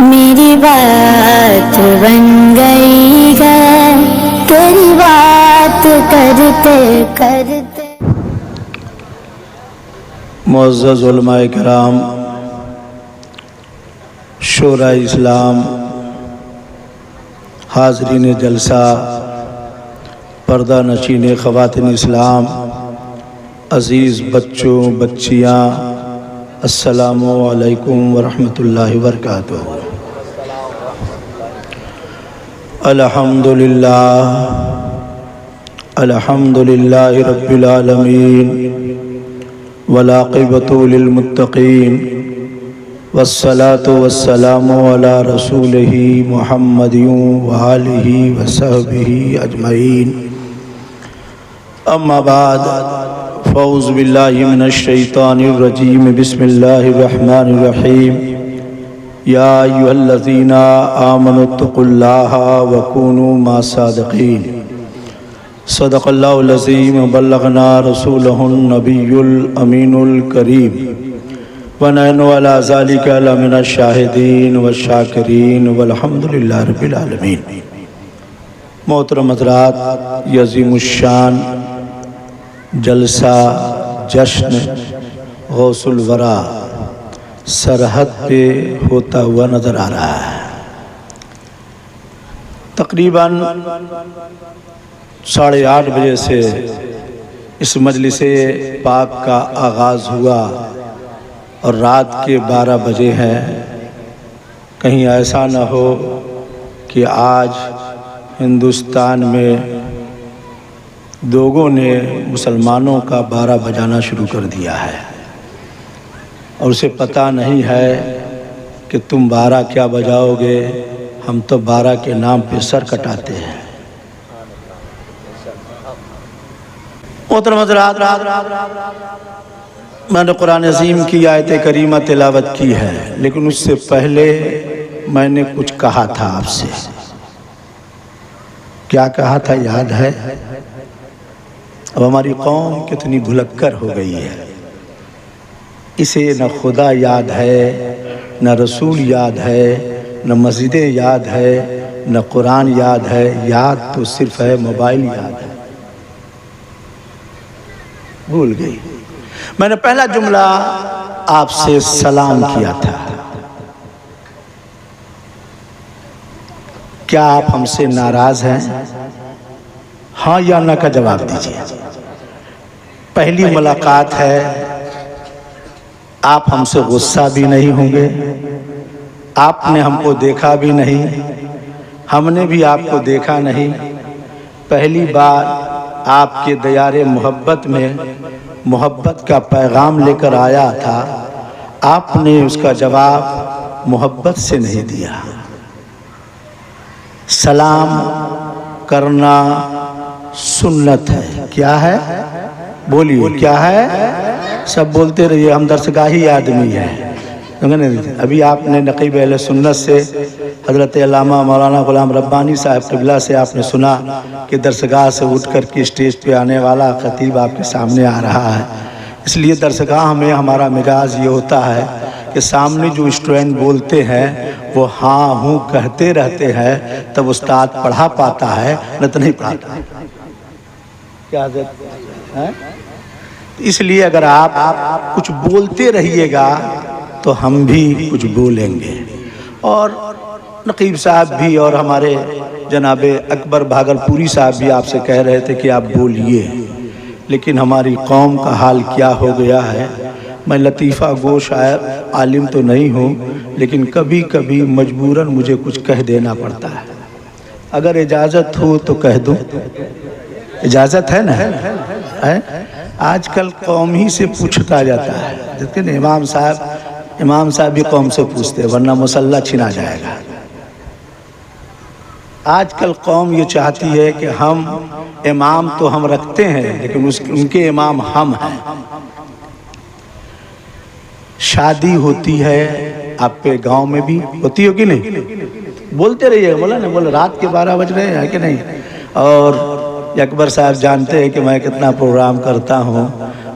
मेरी बात बन गई है तेरी बात करते करते। मुअज़्ज़ज़ उलमाए किराम, शोरा इस्लाम, हाज़रीन जलसा, पर्दा नशीन ख़वातीन इस्लाम, अज़ीज़ बच्चों बच्चियाँ, अस्सलामु अलैकुम वरहमतुल्लाहि वबरकातुहू। अल्हम्दुलिल्लाह अल्हम्दुलिल्लाहि रब्बिल आलमीन वलाक़िबतु लिलमुत्तक़ीन वस्सलातु वस्सलामु अला रसूलिही मुहम्मदिन व आलिही व सहबिही अजमईन। अम्मा बाद, फ़ऊज़ु बिल्लाहि मिनश शैतानिर रजीम, बिस्मिल्लाहिर रहमानिर रहीम। या अय्युहल्लज़ीना आमनुत्तक़ुल्लाहा व कूनू मअस-सादिक़ीन। सदक़ल्लाहुल अज़ीम, बल्लग़ना रसूलुहुन नबियुल अमीनुल करीम व नहनु अला ज़ालिका लमिनश शाहिदीन व शाकिरीन वल्हम्दुलिल्लाहि रब्बिल आलमीन। मोहतरम हज़रात, ये अज़ीमुश्शान जलसा जश्न गौसुल वरा सरहद पे होता हुआ नज़र आ रहा है। तकरीबन 8:30 बजे से इस मजलिसे पाक का आगाज़ हुआ और रात के 12 बजे हैं। कहीं ऐसा न हो कि आज हिंदुस्तान में लोगों ने मुसलमानों का 12 बजाना शुरू कर दिया है और उसे पता नहीं है कि तुम 12 क्या बजाओगे, हम तो 12 के नाम पे सर कटाते हैं। मोहतरम हज़रात, मैंने कुरान अज़ीम की आयत करीमा तिलावत की है, लेकिन उससे पहले मैंने कुछ कहा था आपसे। क्या कहा था याद है? अब हमारी कौम कितनी भुलक्कर हो गई है, इसे न खुदा याद है, न रसूल याद है, न मस्जिदें याद है, न कुरान याद है। याद तो सिर्फ है मोबाइल याद है। भूल गई। मैंने पहला जुमला आपसे सलाम किया था। क्या आप हमसे नाराज हैं? हाँ या ना का जवाब दीजिए। पहली मुलाकात है, आप हमसे गुस्सा भी नहीं होंगे। आपने हमको देखा भी नहीं, हमने भी आपको देखा नहीं। पहली बार आपके दयारे मोहब्बत में मोहब्बत का पैगाम लेकर आया था, आपने उसका जवाब मोहब्बत से नहीं दिया। सलाम करना सुन्नत है। क्या है? बोलिए क्या है? सब बोलते रहिए, हम दरसगाही आदमी हैं। अभी आपने नक़ीब अहले सुन्नत से हज़रत अल्लामा मौलाना ग़ुलाम रब्बानी साहब क़िबला से आपने सुना कि दरसगाह से उठ कर के स्टेज पे आने वाला ख़तीब आपके सामने आ रहा है। इसलिए दरसगाह में हमारा मिजाज ये होता है कि सामने जो स्टूडेंट बोलते हैं वो हाँ हूँ कहते रहते हैं, तब उस्ताद पढ़ा पाता है, न तो नहीं पढ़ाता। क्या है? इसलिए अगर आप कुछ बोलते रहिएगा तो हम भी कुछ बोलेंगे। और नकीब साहब भी और हमारे जनाबे अकबर भागलपुरी साहब भी आपसे कह रहे थे कि आप बोलिए, लेकिन हमारी कौम का हाल क्या हो गया है। मैं लतीफ़ा गो शायर आलिम तो नहीं हूँ, लेकिन कभी कभी मजबूरन मुझे कुछ कह देना पड़ता है। अगर इजाज़त हो तो कह दूँ। इजाज़त है ना? है? आजकल कौम ही से पूछता जाता है, लेकिन इमाम साहब भी कौम से पूछते हैं, वरना मुसल्ला छिना जाएगा। आजकल कौम ये चाहती है कि हम इमाम तो हम रखते हैं, लेकिन उनके इमाम हम हैं। शादी होती है आपके गांव में भी होती हो कि नहीं? बोलते रहिए, बोला ना, बोले रात के 12 बज रहे हैं कि नहीं। और अकबर साहब जानते हैं कि मैं कितना प्रोग्राम करता हूँ,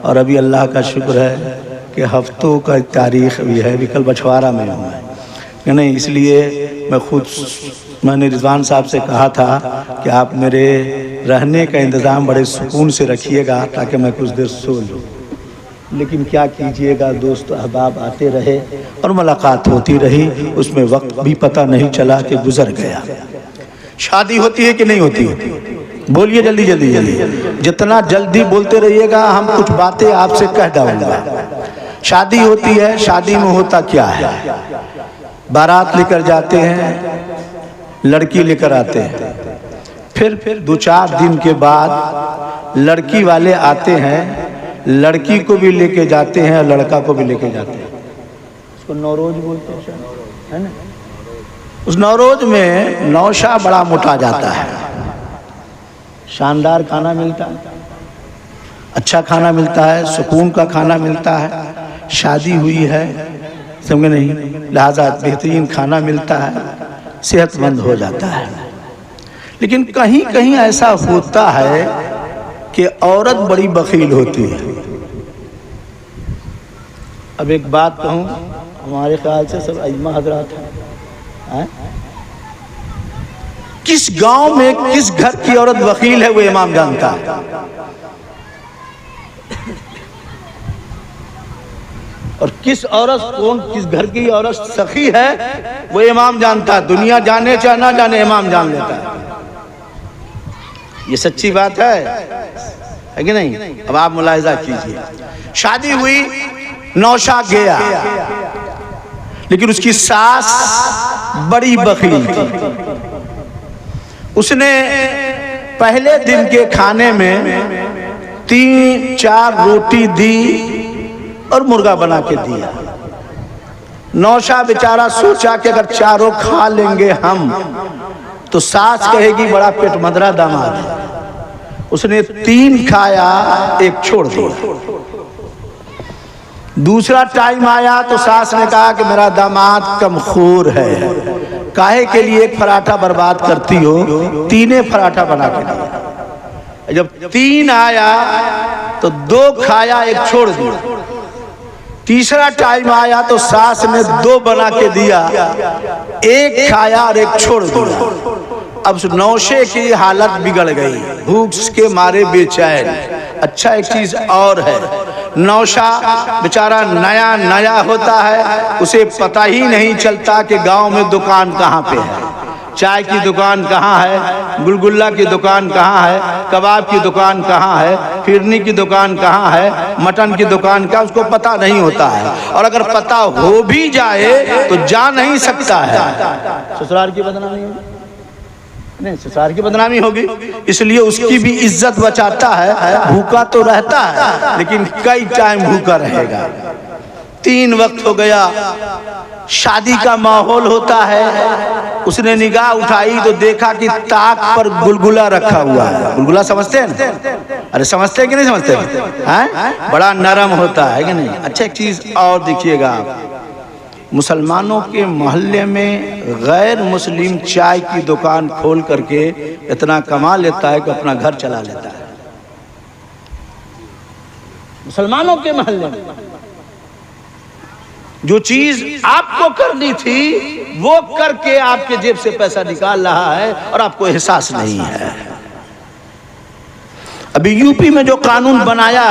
और अभी अल्लाह का शुक्र है कि हफ्तों का तारीख़ भी है। अभी कल बछवारा में हूँ मैं, नहीं, इसलिए मैंने रिजवान साहब से कहा था कि आप मेरे रहने का इंतज़ाम बड़े सुकून से रखिएगा ताकि मैं कुछ देर सो लूँ। लेकिन क्या कीजिएगा, दोस्त अहबाब आते रहे और मुलाकात होती रही, उसमें वक्त भी पता नहीं चला कि गुजर गया। शादी होती है कि नहीं होती? बोलिए जल्दी जल्दी जल्दी, जितना जल्दी बोलते रहिएगा हम कुछ बातें आपसे कह डालूंगा। शादी होती है, शादी में होता क्या है? बारात लेकर जाते हैं, लड़की लेकर आते हैं, फिर 2-4 दिन के बाद लड़की वाले आते हैं, लड़की को भी लेके जाते हैं और लड़का को भी लेके जाते हैं। उसको नौरोज बोलते हैं, है ना? उस नौरोज में नौशा बड़ा मोटा जाता है, शानदार खाना मिलता है, अच्छा खाना मिलता है, सुकून का खाना मिलता है, शादी हुई है, समझे नहीं, लिहाजा बेहतरीन खाना मिलता है, सेहतमंद हो जाता है। लेकिन कहीं कहीं ऐसा होता है कि औरत बड़ी बखील होती है। अब एक बात कहूँ, हमारे ख्याल से सब अइम्मा हजरात हैं, किस गांव में किस घर की औरत वकील है वो इमाम जानता है, और किस औरत किस घर की औरत सखी है वो इमाम जानता है। दुनिया जाने चाहे ना जाने, इमाम जान लेता है। ये सच्ची बात है कि नहीं? अब आप मुलाहिजा कीजिए, शादी हुई, नौशा गया, लेकिन उसकी सास बड़ी बखील थी। उसने पहले दिन के खाने में 3-4 रोटी दी और मुर्गा बना के दिया। नौशा बेचारा सोचा कि अगर चारों खा लेंगे हम तो सास कहेगी बड़ा पेटमदरा दामाद है। उसने 3 खाया, 1 छोड़ दिया। दूसरा टाइम आया तो सास ने कहा कि मेरा दामाद कमखोर है, काहे के लिए 1 पराठा बर्बाद करती हो, 3 पराठा बना के दिया। जब 3 आया तो 2 खाया, 1 छोड़ दिया। तीसरा टाइम आया तो सास ने 2 बना के दिया, 1 खाया और 1 छोड़ दिया। अब नौशे की हालत बिगड़ गई, भूख के मारे बेचैन। अच्छा, एक चीज और है, नौशा बेचारा नया नया होता है, उसे पता ही नहीं चलता कि गांव में दुकान कहाँ पे है, चाय की दुकान कहाँ है, गुलगुल्ला की दुकान कहाँ है, कबाब की दुकान कहाँ है, फिरनी की दुकान कहाँ है, मटन की दुकान का उसको पता नहीं होता है। और अगर पता हो भी जाए तो जा नहीं सकता है। ससुराल की बदनामी होगी, नहीं ससुराल की बदनामी होगी, इसलिए उसकी भी इज्जत बचाता है। भूखा तो रहता है लेकिन कई टाइम भूखा रहेगा। 3 वक्त हो गया, शादी का माहौल होता है। उसने निगाह उठाई तो देखा कि ताक पर गुलगुला रखा हुआ है। गुलगुला समझते हैं ना? अरे समझते हैं कि नहीं समझते हैं? बड़ा नरम होता है कि नहीं? अच्छा, एक चीज और देखिएगा आप, मुसलमानों के मोहल्ले में गैर मुस्लिम चाय की दुकान खोल करके इतना कमा लेता है कि अपना घर चला लेता है। मुसलमानों के मोहल्ले में जो चीज आपको करनी थी वो करके आपके जेब से पैसा निकाल रहा है और आपको एहसास नहीं है। अभी यूपी में जो कानून बनाया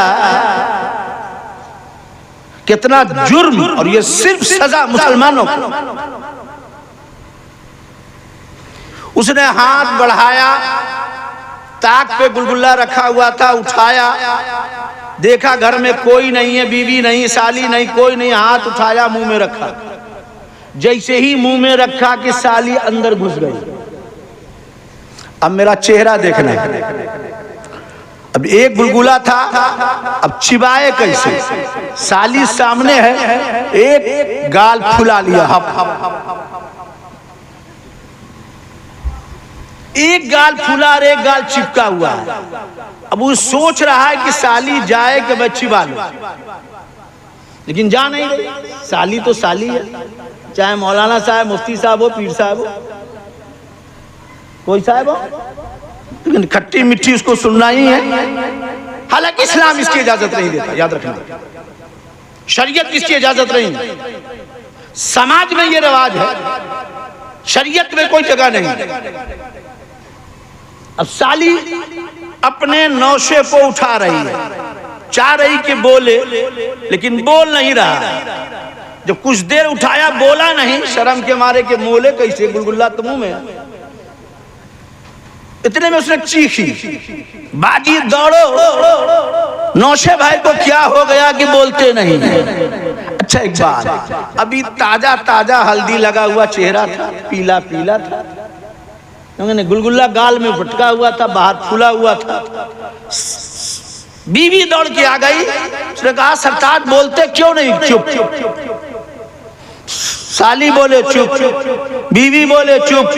कितना जुर्म, और ये सिर्फ सजा मुसलमानों को। उसने हाथ बढ़ाया, ताक पे गुलगुल्ला रखा हुआ था, उठाया, देखा घर में कोई नहीं है, बीवी नहीं, साली नहीं, कोई नहीं, हाथ उठाया, मुंह में रखा। जैसे ही मुंह में रखा कि साली अंदर घुस गई। अब मेरा चेहरा देखना, अब एक गुलगुला था, अब चिबाए कैसे? साली सामने है, एक गाल फुला लिया, एक गाल फुला और एक गाल चिपका हुआ है। अब वो सोच रहा है कि साली जाए कि मैं चिबा लूं, लेकिन जा नहीं रही। साली तो साली है, चाहे मौलाना साहब, मुफ्ती साहब हो, पीर साहब हो, कोई साहब हो, लेकिन खट्टी मिट्टी उसको सुनना ही है। हालांकि इस्लाम इसकी इजाजत नहीं देता, याद रखना, शरीयत इसकी इजाजत नहीं। समाज में ये रिवाज है, शरीयत में कोई जगह नहीं। अब साली अपने नौशे को उठा रही है, चाह रही कि बोले, लेकिन बोल नहीं रहा। जब कुछ देर उठाया, बोला नहीं, शर्म के मारे के मोले कैसे, गुलगुल्ला तो मुंह में। इतने में उसने चीखी, बाजी दौड़ो, नौशे भाई को क्या हो गया कि बोलते नहीं। अच्छा एक बात, अभी ताजा ताजा हल्दी लगा हुआ चेहरा था, पीला पीला था, गुलगुल्ला गाल में फटका हुआ था, बाहर फूला हुआ था। बीवी दौड़ के आ गई, उसने कहा सरताज बोलते क्यों नहीं? चुप। साली बोले चुप, बीवी बोले चुप,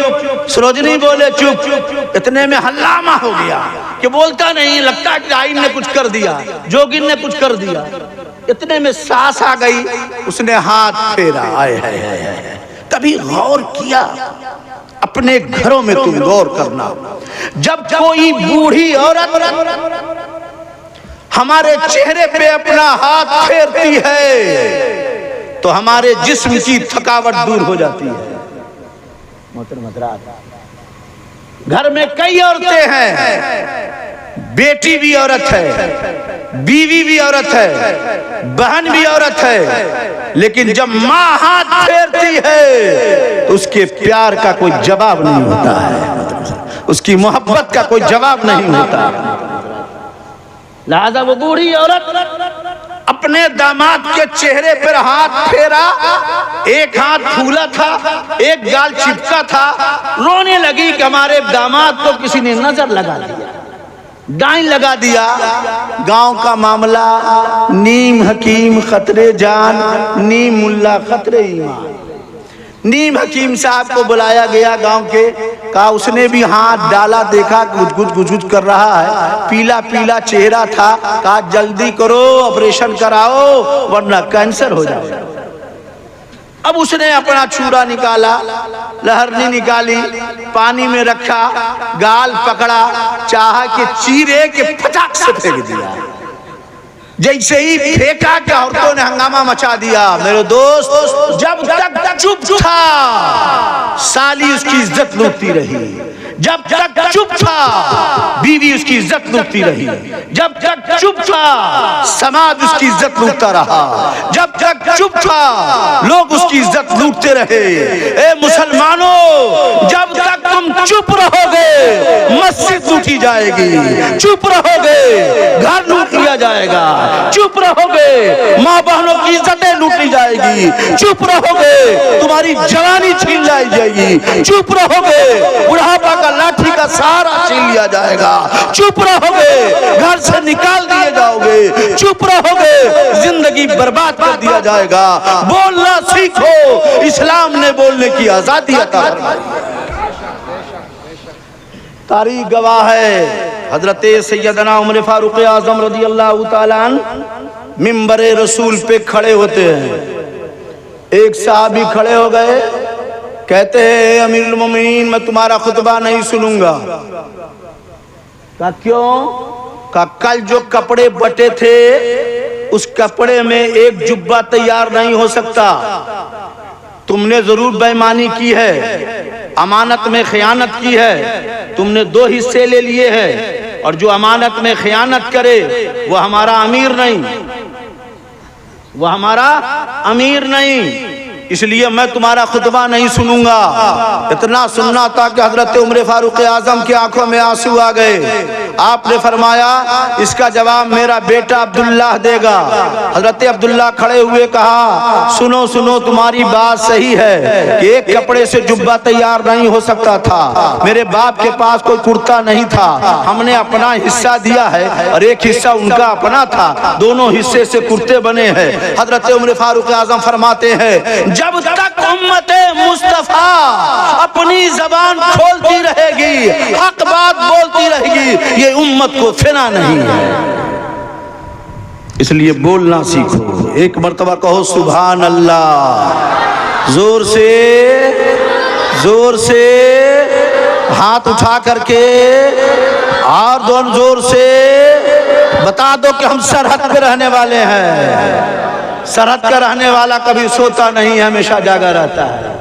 सरोजनी बोले चुप। इतने में हल्लामा हो गया कि बोलता नहीं, लगता कि आइन ने कुछ कर दिया, जोगिन ने कुछ कर दिया। इतने में सास आ गई, उसने हाथ फेरा। आए है कभी गौर किया? अपने घरों में तुम गौर करना, जब कोई बूढ़ी औरत हमारे चेहरे पे अपना हाथ फेरती है तो हमारे जिस्म की थकावट दूर हो जाती है। मोहतरम हज़रात, घर में कई औरतें हैं, बेटी भी औरत है, बीवी भी औरत है, बहन भी औरत है, लेकिन जब माँ हाथ फेरती है तो उसके प्यार का कोई जवाब नहीं होता है, उसकी मोहब्बत का कोई जवाब नहीं होता। लिहाजा वो बूढ़ी औरत अपने दामाद के चेहरे पर हाथ फेरा, एक हाथ फूला था, एक गाल चिपका था, रोने लगी कि हमारे दामाद को किसी ने नजर लगा दिया, डाइन लगा दिया। गांव का मामला, नीम हकीम खतरे जान, नीम मुल्ला खतरे ईमान। नीम हकीम साहब को बुलाया गया गांव के, कहा उसने भी हाथ डाला, देखा गुज कर रहा है, पीला पीला चेहरा था, कहा जल्दी करो, ऑपरेशन कराओ वरना कैंसर हो जाएगा। अब उसने अपना चूड़ा निकाला, लहरनी निकाली, पानी में रखा, गाल पकड़ा, चाहा कि चीरे के फटाक से फेंक दिया। जैसे ही फेंका कि औरतों ने हंगामा मचा दिया। मेरे दोस्त, जब तक चुप था साली उसकी इज्जत लूटती रही, जब तक चुप था बीवी उसकी इज्जत लूटती रही, जब तक चुप था समाज उसकी इज्जत लूटता रहा, जब तक चुप था लोग उसकी इज्जत लूटते रहे। ए मुसलमानों, जब तक तुम चुप रहोगे मस्जिद लूटी जाएगी, चुप रहोगे घर लूट लिया जाएगा, चुप रहोगे माँ बहनों की इज्जतें लूटी जाएगी, चुप रहोगे तुम्हारी जवानी छीन लाई जाएगी, चुप रहोगे बुढ़ापा का लाठी का सहारा छीन लिया जाएगा, चुप रहोगे घर से निकाल दिए जाओगे, चुप रहोगे जिंदगी बर्बाद कर दिया जाएगा। बोलना सीखो, इस्लाम ने बोलने की आजादी अता फरमाई। तारीख गवाह है, हजरत सैयदना उमर फारूक आजम रज़ी अल्लाह तआला अन्हु मिंबरे रसूल पे खड़े होते हैं। एक साहबी खड़े हो गए, कहते हैं अमीरुल मोमिनीन मैं तुम्हारा खुतबा नहीं सुनूंगा। कहा क्यों? कहा कल जो कपड़े बटे थे उस कपड़े में एक जुब्बा तैयार नहीं हो सकता, तुमने जरूर बेईमानी की है, अमानत में खयानत की है, तुमने 2 हिस्से ले लिए हैं और जो अमानत में खयानत करे वो हमारा अमीर नहीं, वो हमारा अमीर नहीं, इसलिए मैं तुम्हारा खुतबा नहीं सुनूंगा। इतना सुनना था कि हजरत उमर फारूक आजम की आंखों में आंसू आ गए। आपने फरमाया इसका जवाब मेरा बेटा अब्दुल्ला देगा। हजरत अब्दुल्ला खड़े हुए कहा सुनो सुनो, तुम्हारी बात सही है कि एक कपड़े से जुब्बा तैयार नहीं हो सकता था, मेरे बाप के पास कोई कुर्ता नहीं था, हमने अपना हिस्सा दिया है और एक हिस्सा उनका अपना था, दोनों हिस्से से कुर्ते बने हैं। हजरत उमर फारूक आजम फरमाते हैं जब तक उम्मते मुस्तफा अपनी जबान खोलती रहेगी, हक बात बोलती रहेगी, ये उम्मत को फिना नहीं है। इसलिए बोलना सीखो। एक मर्तबा कहो सुभान अल्लाह, जोर से हाथ उठा करके और दोनों जोर से बता दो कि हम सरहद पे रहने वाले हैं। सरहद का रहने वाला कभी सोता नहीं, हमेशा जागा रहता है।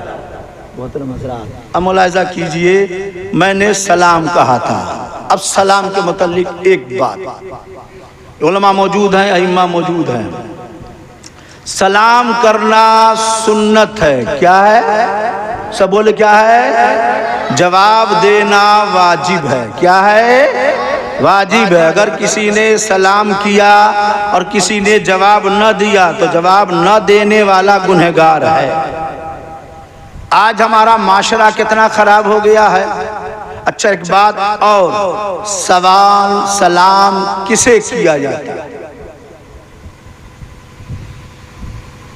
मोहतरम हज़रात, अब मुलाहिज़ा कीजिए, मैंने सलाम कहा था। अब सलाम के मुतालिक एक बात, उलमा मौजूद हैं, अइम्मा मौजूद हैं। सलाम करना सुन्नत है। क्या है? सब बोले क्या है? जवाब देना वाजिब है। क्या है? वाजिब है। अगर किसी ने सलाम किया और किसी ने जवाब न दिया तो जवाब न देने वाला गुनहगार है। आज हमारा माशरा कितना खराब हो गया है। अच्छा, एक बात और, सवाल सलाम किसे किया जाता है?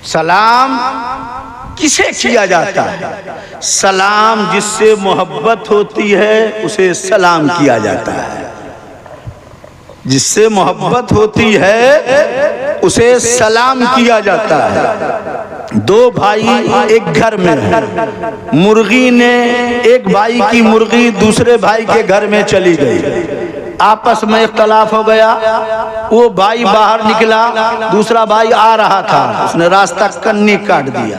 सलाम किसे किया जाता है? सलाम जिससे मोहब्बत होती है उसे सलाम किया जाता है। जिससे मोहब्बत होती है उसे सलाम किया जाता है। दो भाई एक घर में हैं, मुर्गी ने, एक भाई की मुर्गी दूसरे भाई के घर में चली गई, आपस में इख्तलाफ हो गया। वो भाई बाहर निकला, दूसरा भाई आ रहा था, उसने रास्ता कन्नी काट दिया,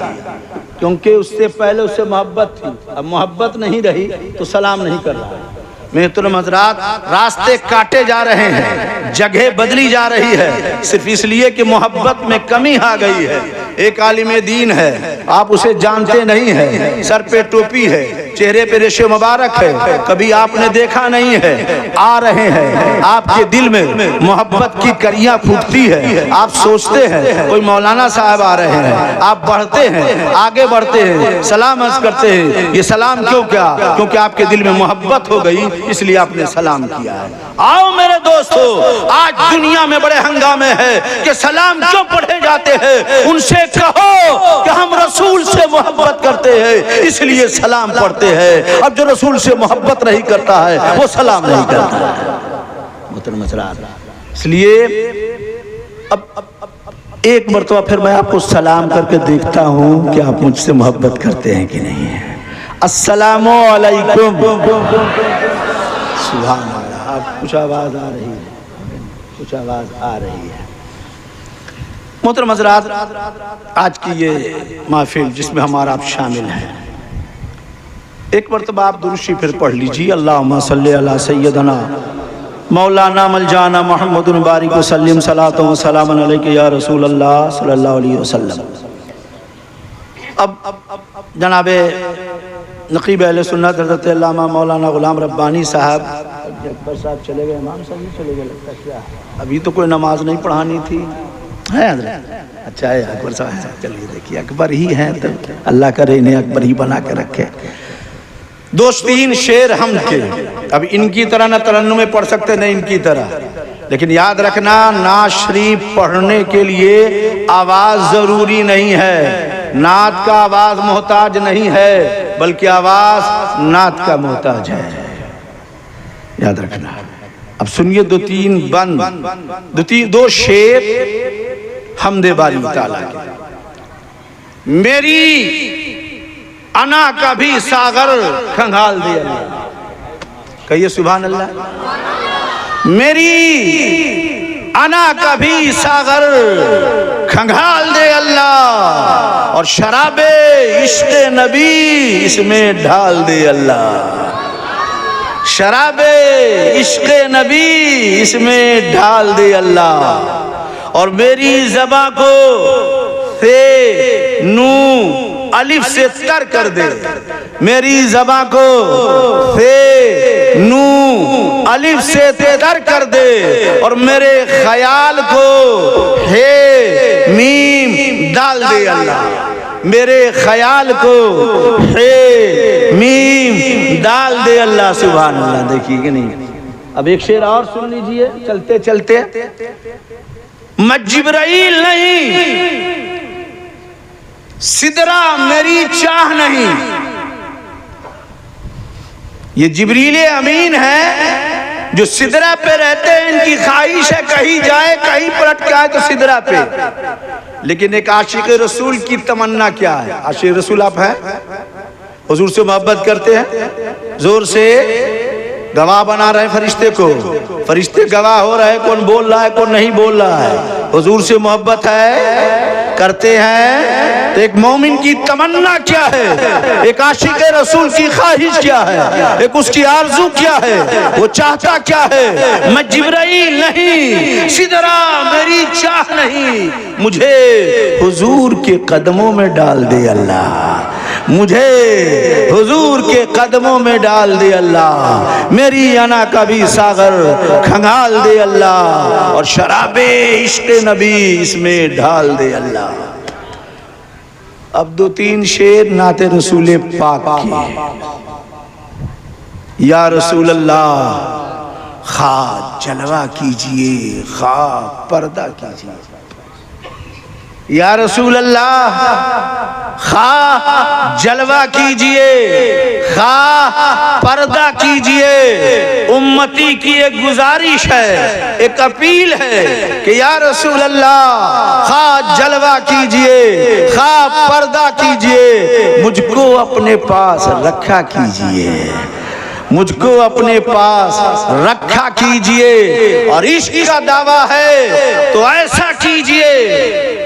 क्योंकि उससे पहले उससे मोहब्बत थी। अब मोहब्बत नहीं रही तो सलाम नहीं कर रहा। मेहतरम हज़रात, रास्ते काटे जा रहे हैं, जगह बदली जा रही है, सिर्फ इसलिए कि मोहब्बत में कमी आ गई है। एक आलिम दीन है, आप उसे जानते नहीं हैं, सर पे टोपी है, चेहरे पे रेशे मुबारक है, कभी आपने देखा नहीं है, आ रहे हैं, आपके दिल में मोहब्बत की करियां फूटती है। आप सोचते हैं कोई मौलाना साहब आ रहे हैं, आप बढ़ते हैं, आगे बढ़ते हैं, सलाम अर्ज करते हैं। ये सलाम क्यों? क्या? क्योंकि आपके दिल में मोहब्बत हो गई, इसलिए आपने सलाम किया है। आओ मेरे दोस्तों, आज दुनिया में बड़े हंगामे हैं कि सलाम क्यों पढ़े जाते हैं। उनसे कहो कि हम रसूल से मोहब्बत करते हैं, इसलिए सलाम पढ़ते हैं। अब जो रसूल से मोहब्बत नहीं करता है वो सलाम नहीं करता है। मोहतरम हज़रात, इसलिए अब एक मरतबा फिर मैं आपको सलाम करके देखता हूँ कि आप मुझसे मोहब्बत करते हैं कि नहीं है। अस्सलामु अलैकुम। सुभान अल्लाह। आप कुछ आवाज़ आ रही है, कुछ आवाज़ आ रही है। मोहतरम हज़रात, आज की ये महफिल जिसमें हमारा आप शामिल हैं, एक मरतबा आप दुरूशी फिर पढ़ लीजिए। अल्लाहुम्मा सल्ली अला सय्यदना मौलाना मलजाना मुहम्मदुन बारिक वसल्लिम सलातो व सलामन अलैका या रसूल अल्लाह सल्लल्लाहु अलैहि वसल्लम। अब जनाबे नक़ीब अहले सुन्नत हज़रत अल्लामा मौलाना ग़ुलाम रब्बानी साहब, अकबर साहब चले गए, इमाम साहब भी चले गए लगता है। क्या अभी तो कोई नमाज नहीं पढ़ानी थी है हज़रत? अच्छा है, अकबर साहब चलिए देखिए, अकबर ही हैं तो अल्लाह करे इन्हें अकबर ही बना के रखे। दो तीन शेर हम थे, अब इनकी तरह न तरन्नुम में पढ़ सकते न इनकी तरह, लेकिन याद रखना, नात शरीफ पढ़ने के लिए आवाज़ ज़रूरी नहीं है, नात का आवाज़ मोहताज नहीं है, बल्कि आवाज़ नात का मोहताज है। याद रखना। अब सुनिए दो शेर हमदे बारी ताला के। मेरी अना का भी सागर खंगाल दे अल्लाह। कहिए सुभान अल्लाह। मेरी अना का भी सागर खंगाल दे अल्लाह, और शराबे इश्क़े नबी इसमें ढाल दे अल्लाह। शराबे इश्क़े नबी इसमें ढाल दे अल्लाह। और मेरी ज़बां को से नू अलिफ से तर कर दे, मेरी ज़बां को से नू अलिफ से तर कर दे, और मेरे ख्याल को हे मीम डाल दे अल्लाह। मेरे ख्याल को हे मीम डाल दे अल्लाह। सुभान अल्लाह। देखिए कि नहीं। अब एक शेर और सुन लीजिए चलते चलते। मैं जिब्राइल नहीं, सिदरा मेरी चाह नहीं। ये जिब्रील अमीन है जो सिदरा पे रहते हैं, इनकी ख्वाहिश है कहीं जाए, कहीं पलट के आए तो सिदरा पे। लेकिन एक आशिक रसूल की तमन्ना क्या है? आशिक रसूल आप हैं, हुजूर से मोहब्बत करते हैं, जोर से गवाह बना रहे फरिश्ते को, फरिश्ते गवाह हो रहे, कौन बोल रहा है कौन नहीं बोल रहा है। हुजूर से मोहब्बत है, करते हैं तो एक मोमिन की तमन्ना क्या है, एक आशिक रसूल की ख्वाहिश क्या है, एक उसकी आरज़ू क्या है, वो चाहता क्या है। मैं जिब्राइल नहीं, सिदरा मेरी चाह नहीं, मुझे हुजूर के कदमों में डाल दे अल्लाह, मुझे हुजूर के कदमों में डाल दे अल्लाह, मेरी अना का भी सागर खंगाल दे अल्लाह, और शराबे इश्क़ नबी इसमें ढाल दे अल्लाह। अब 2-3 शेर नाते रसूल पाक की। या रसूल अल्लाह खा जलवा कीजिए, खा पर्दा कीजिए। या रसूल अल्लाह खा जलवा कीजिए, खा पर्दा कीजिए। उम्मती की एक गुजारिश है, एक अपील है कि या रसूल अल्लाह खा जलवा कीजिए, खा पर्दा कीजिए, मुझको अपने पास रखा कीजिए, मुझको अपने पास रखा कीजिए। और इश्क का दावा है तो ऐसा कीजिए,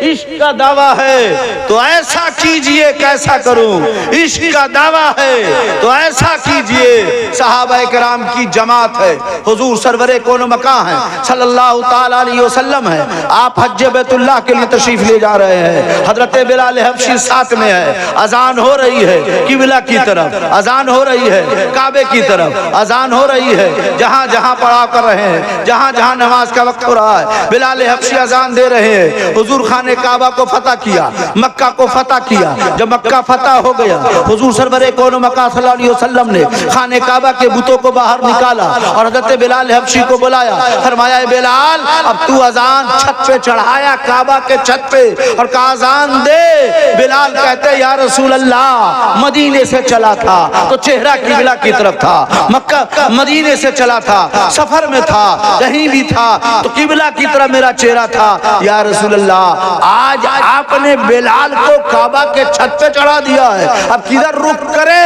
इश्क का दावा है तो ऐसा कीजिए, कैसा करूं। इश्क का दावा है तो ऐसा कीजिए। सहाबा किराम की जमात है, हुजूर सरवरे कौन मकां है सल्लल्लाहु ताला अलैहि वसल्लम है। आप हज बैतुल्लाह के लिए तशरीफ ले जा रहे हैं, हजरत बिलाल हबशी साथ में है। अजान हो रही है किबला की तरफ, अजान हो रही है काबे की तरफ, अजान हो रही है। जहां जहां पढ़ा कर रहे हैं, जहां जहां नमाज का वक्त हो रहा है, बिलाल हबशी अजान दे रहे हैं। हुजूर खाने काबा को फतह किया, मक्का को फतह किया। जब मक्का फतह हो गया, हुजूर सरवरे कौन मक्का सल्लल्लाहु अलैहि वसल्लम ने खाने काबा के बुतों को बाहर निकाला और हजरत बिलाल हबशी को बुलाया। फरमाया बिलाल अब तू अजान छत पे चढ़ाया, काबा के छत पे, और कहा अजान दे। बिलाल कहते या रसूल अल्लाह मदीने से चला था तो चेहरा किबला की तरफ था, मक्का मदीने से चला था, सफर में था, कहीं भी था तो किबला की तरफ मेरा चेहरा था। या रसूल अल्लाह आज आपने बिलाल को काबा के छत पे चढ़ा दिया है, अब किधर रुक करे।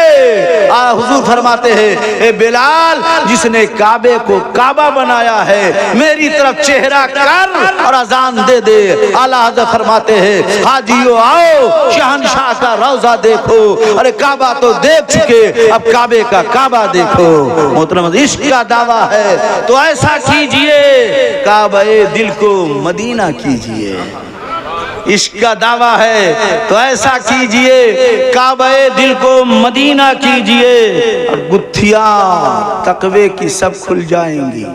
हुजूर फरमाते हैं ए बिलाल, जिसने काबे को काबा बनाया है मेरी तरफ चेहरा कर और अजान दे दे। आला हज़रत फरमाते हैं हाजियो आओ शहंशाह का रोजा देखो। अरे काबा तो देख चुके, अब काबे का काबा देखो। मोहतरम इश्क का दावा है तो ऐसा कीजिए, काबे दिल को मदीना कीजिए। इश्क का दावा है तो ऐसा कीजिए, काबे दिल को मदीना कीजिए। और गुत्थियां तकवे की सब खुल जाएंगी।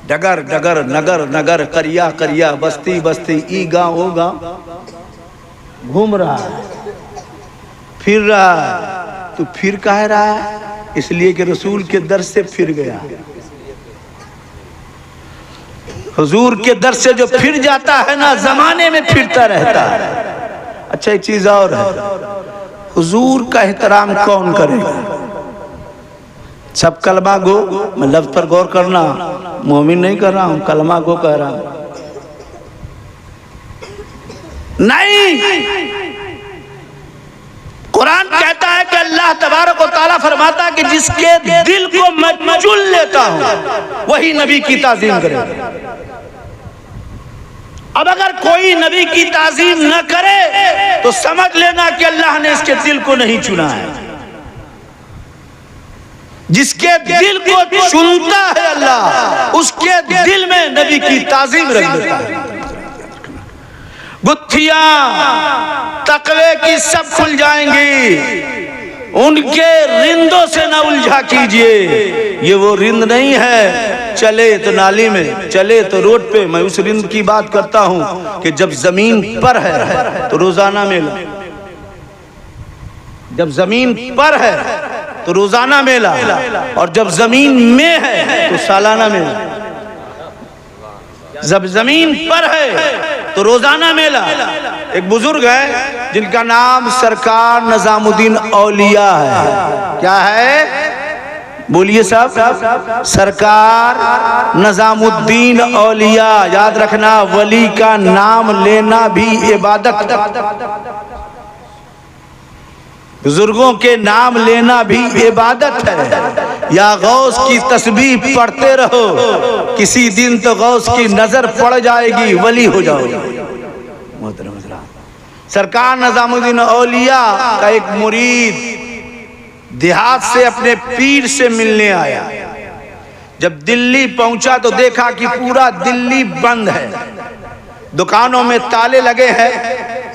डगर डगर नगर नगर, करिया करिया, बस्ती बस्ती, ई गाँव ओ गाँव घूम रहा है, फिर रहा है। तो फिर कह रहा है इसलिए कि रसूल के दर से फिर गया। हुजूर के दर से जो फिर जाता है ना, जमाने में फिरता रहता है। अच्छा एक चीज और है, हुजूर का एहतराम कौन करेगा। सब कलमा गो, मैं लफ्ज पर गौर करना, मोमिन नहीं कर रहा हूं, कलमा गो कह रहा हूं। नहीं, कुरान कहता है कि अल्लाह तबारक व तआला फरमाता है कि जिसके दिल को मैं चुन लेता हूं वही नबी की ताजीम करेगा। अब अगर कोई नबी की ताजीम न करे तो समझ लेना कि अल्लाह ने इसके दिल को नहीं चुना है। जिसके दिल को चुनता है अल्लाह, उसके दिल में नबी की ताजीम रख देता है। गुत्थियां तकवे की सब खुल जाएंगी, उनके रिंदों से न उलझा कीजिए। ये वो रिंद नहीं है चले तो नाली में, चले तो रोड पे। मैं उस रिंद की बात करता हूं कि जब जमीन पर है तो रोजाना मेला, जब जमीन पर है तो रोजाना मेला, और जब जमीन में है तो सालाना मेला। जब जमीन पर है तो रोजाना मेला। एक बुजुर्ग है जिनका नाम सरकार निजामुद्दीन औलिया है। क्या है बोलिए साहब? सरकार निजामुद्दीन औलिया। याद रखना, वली का नाम लेना भी इबादत, बुजुर्गों के नाम लेना भी इबादत है। या गौस की तस्बीह पढ़ते रहो, किसी दिन तो गौस की नजर पड़ जाएगी, वली हो जाओगे। सरकार निजामुद्दीन औलिया का एक मुरीद देहात से अपने पीर से मिलने आया। जब दिल्ली पहुंचा तो देखा कि पूरा दिल्ली बंद है, दुकानों में ताले लगे हैं,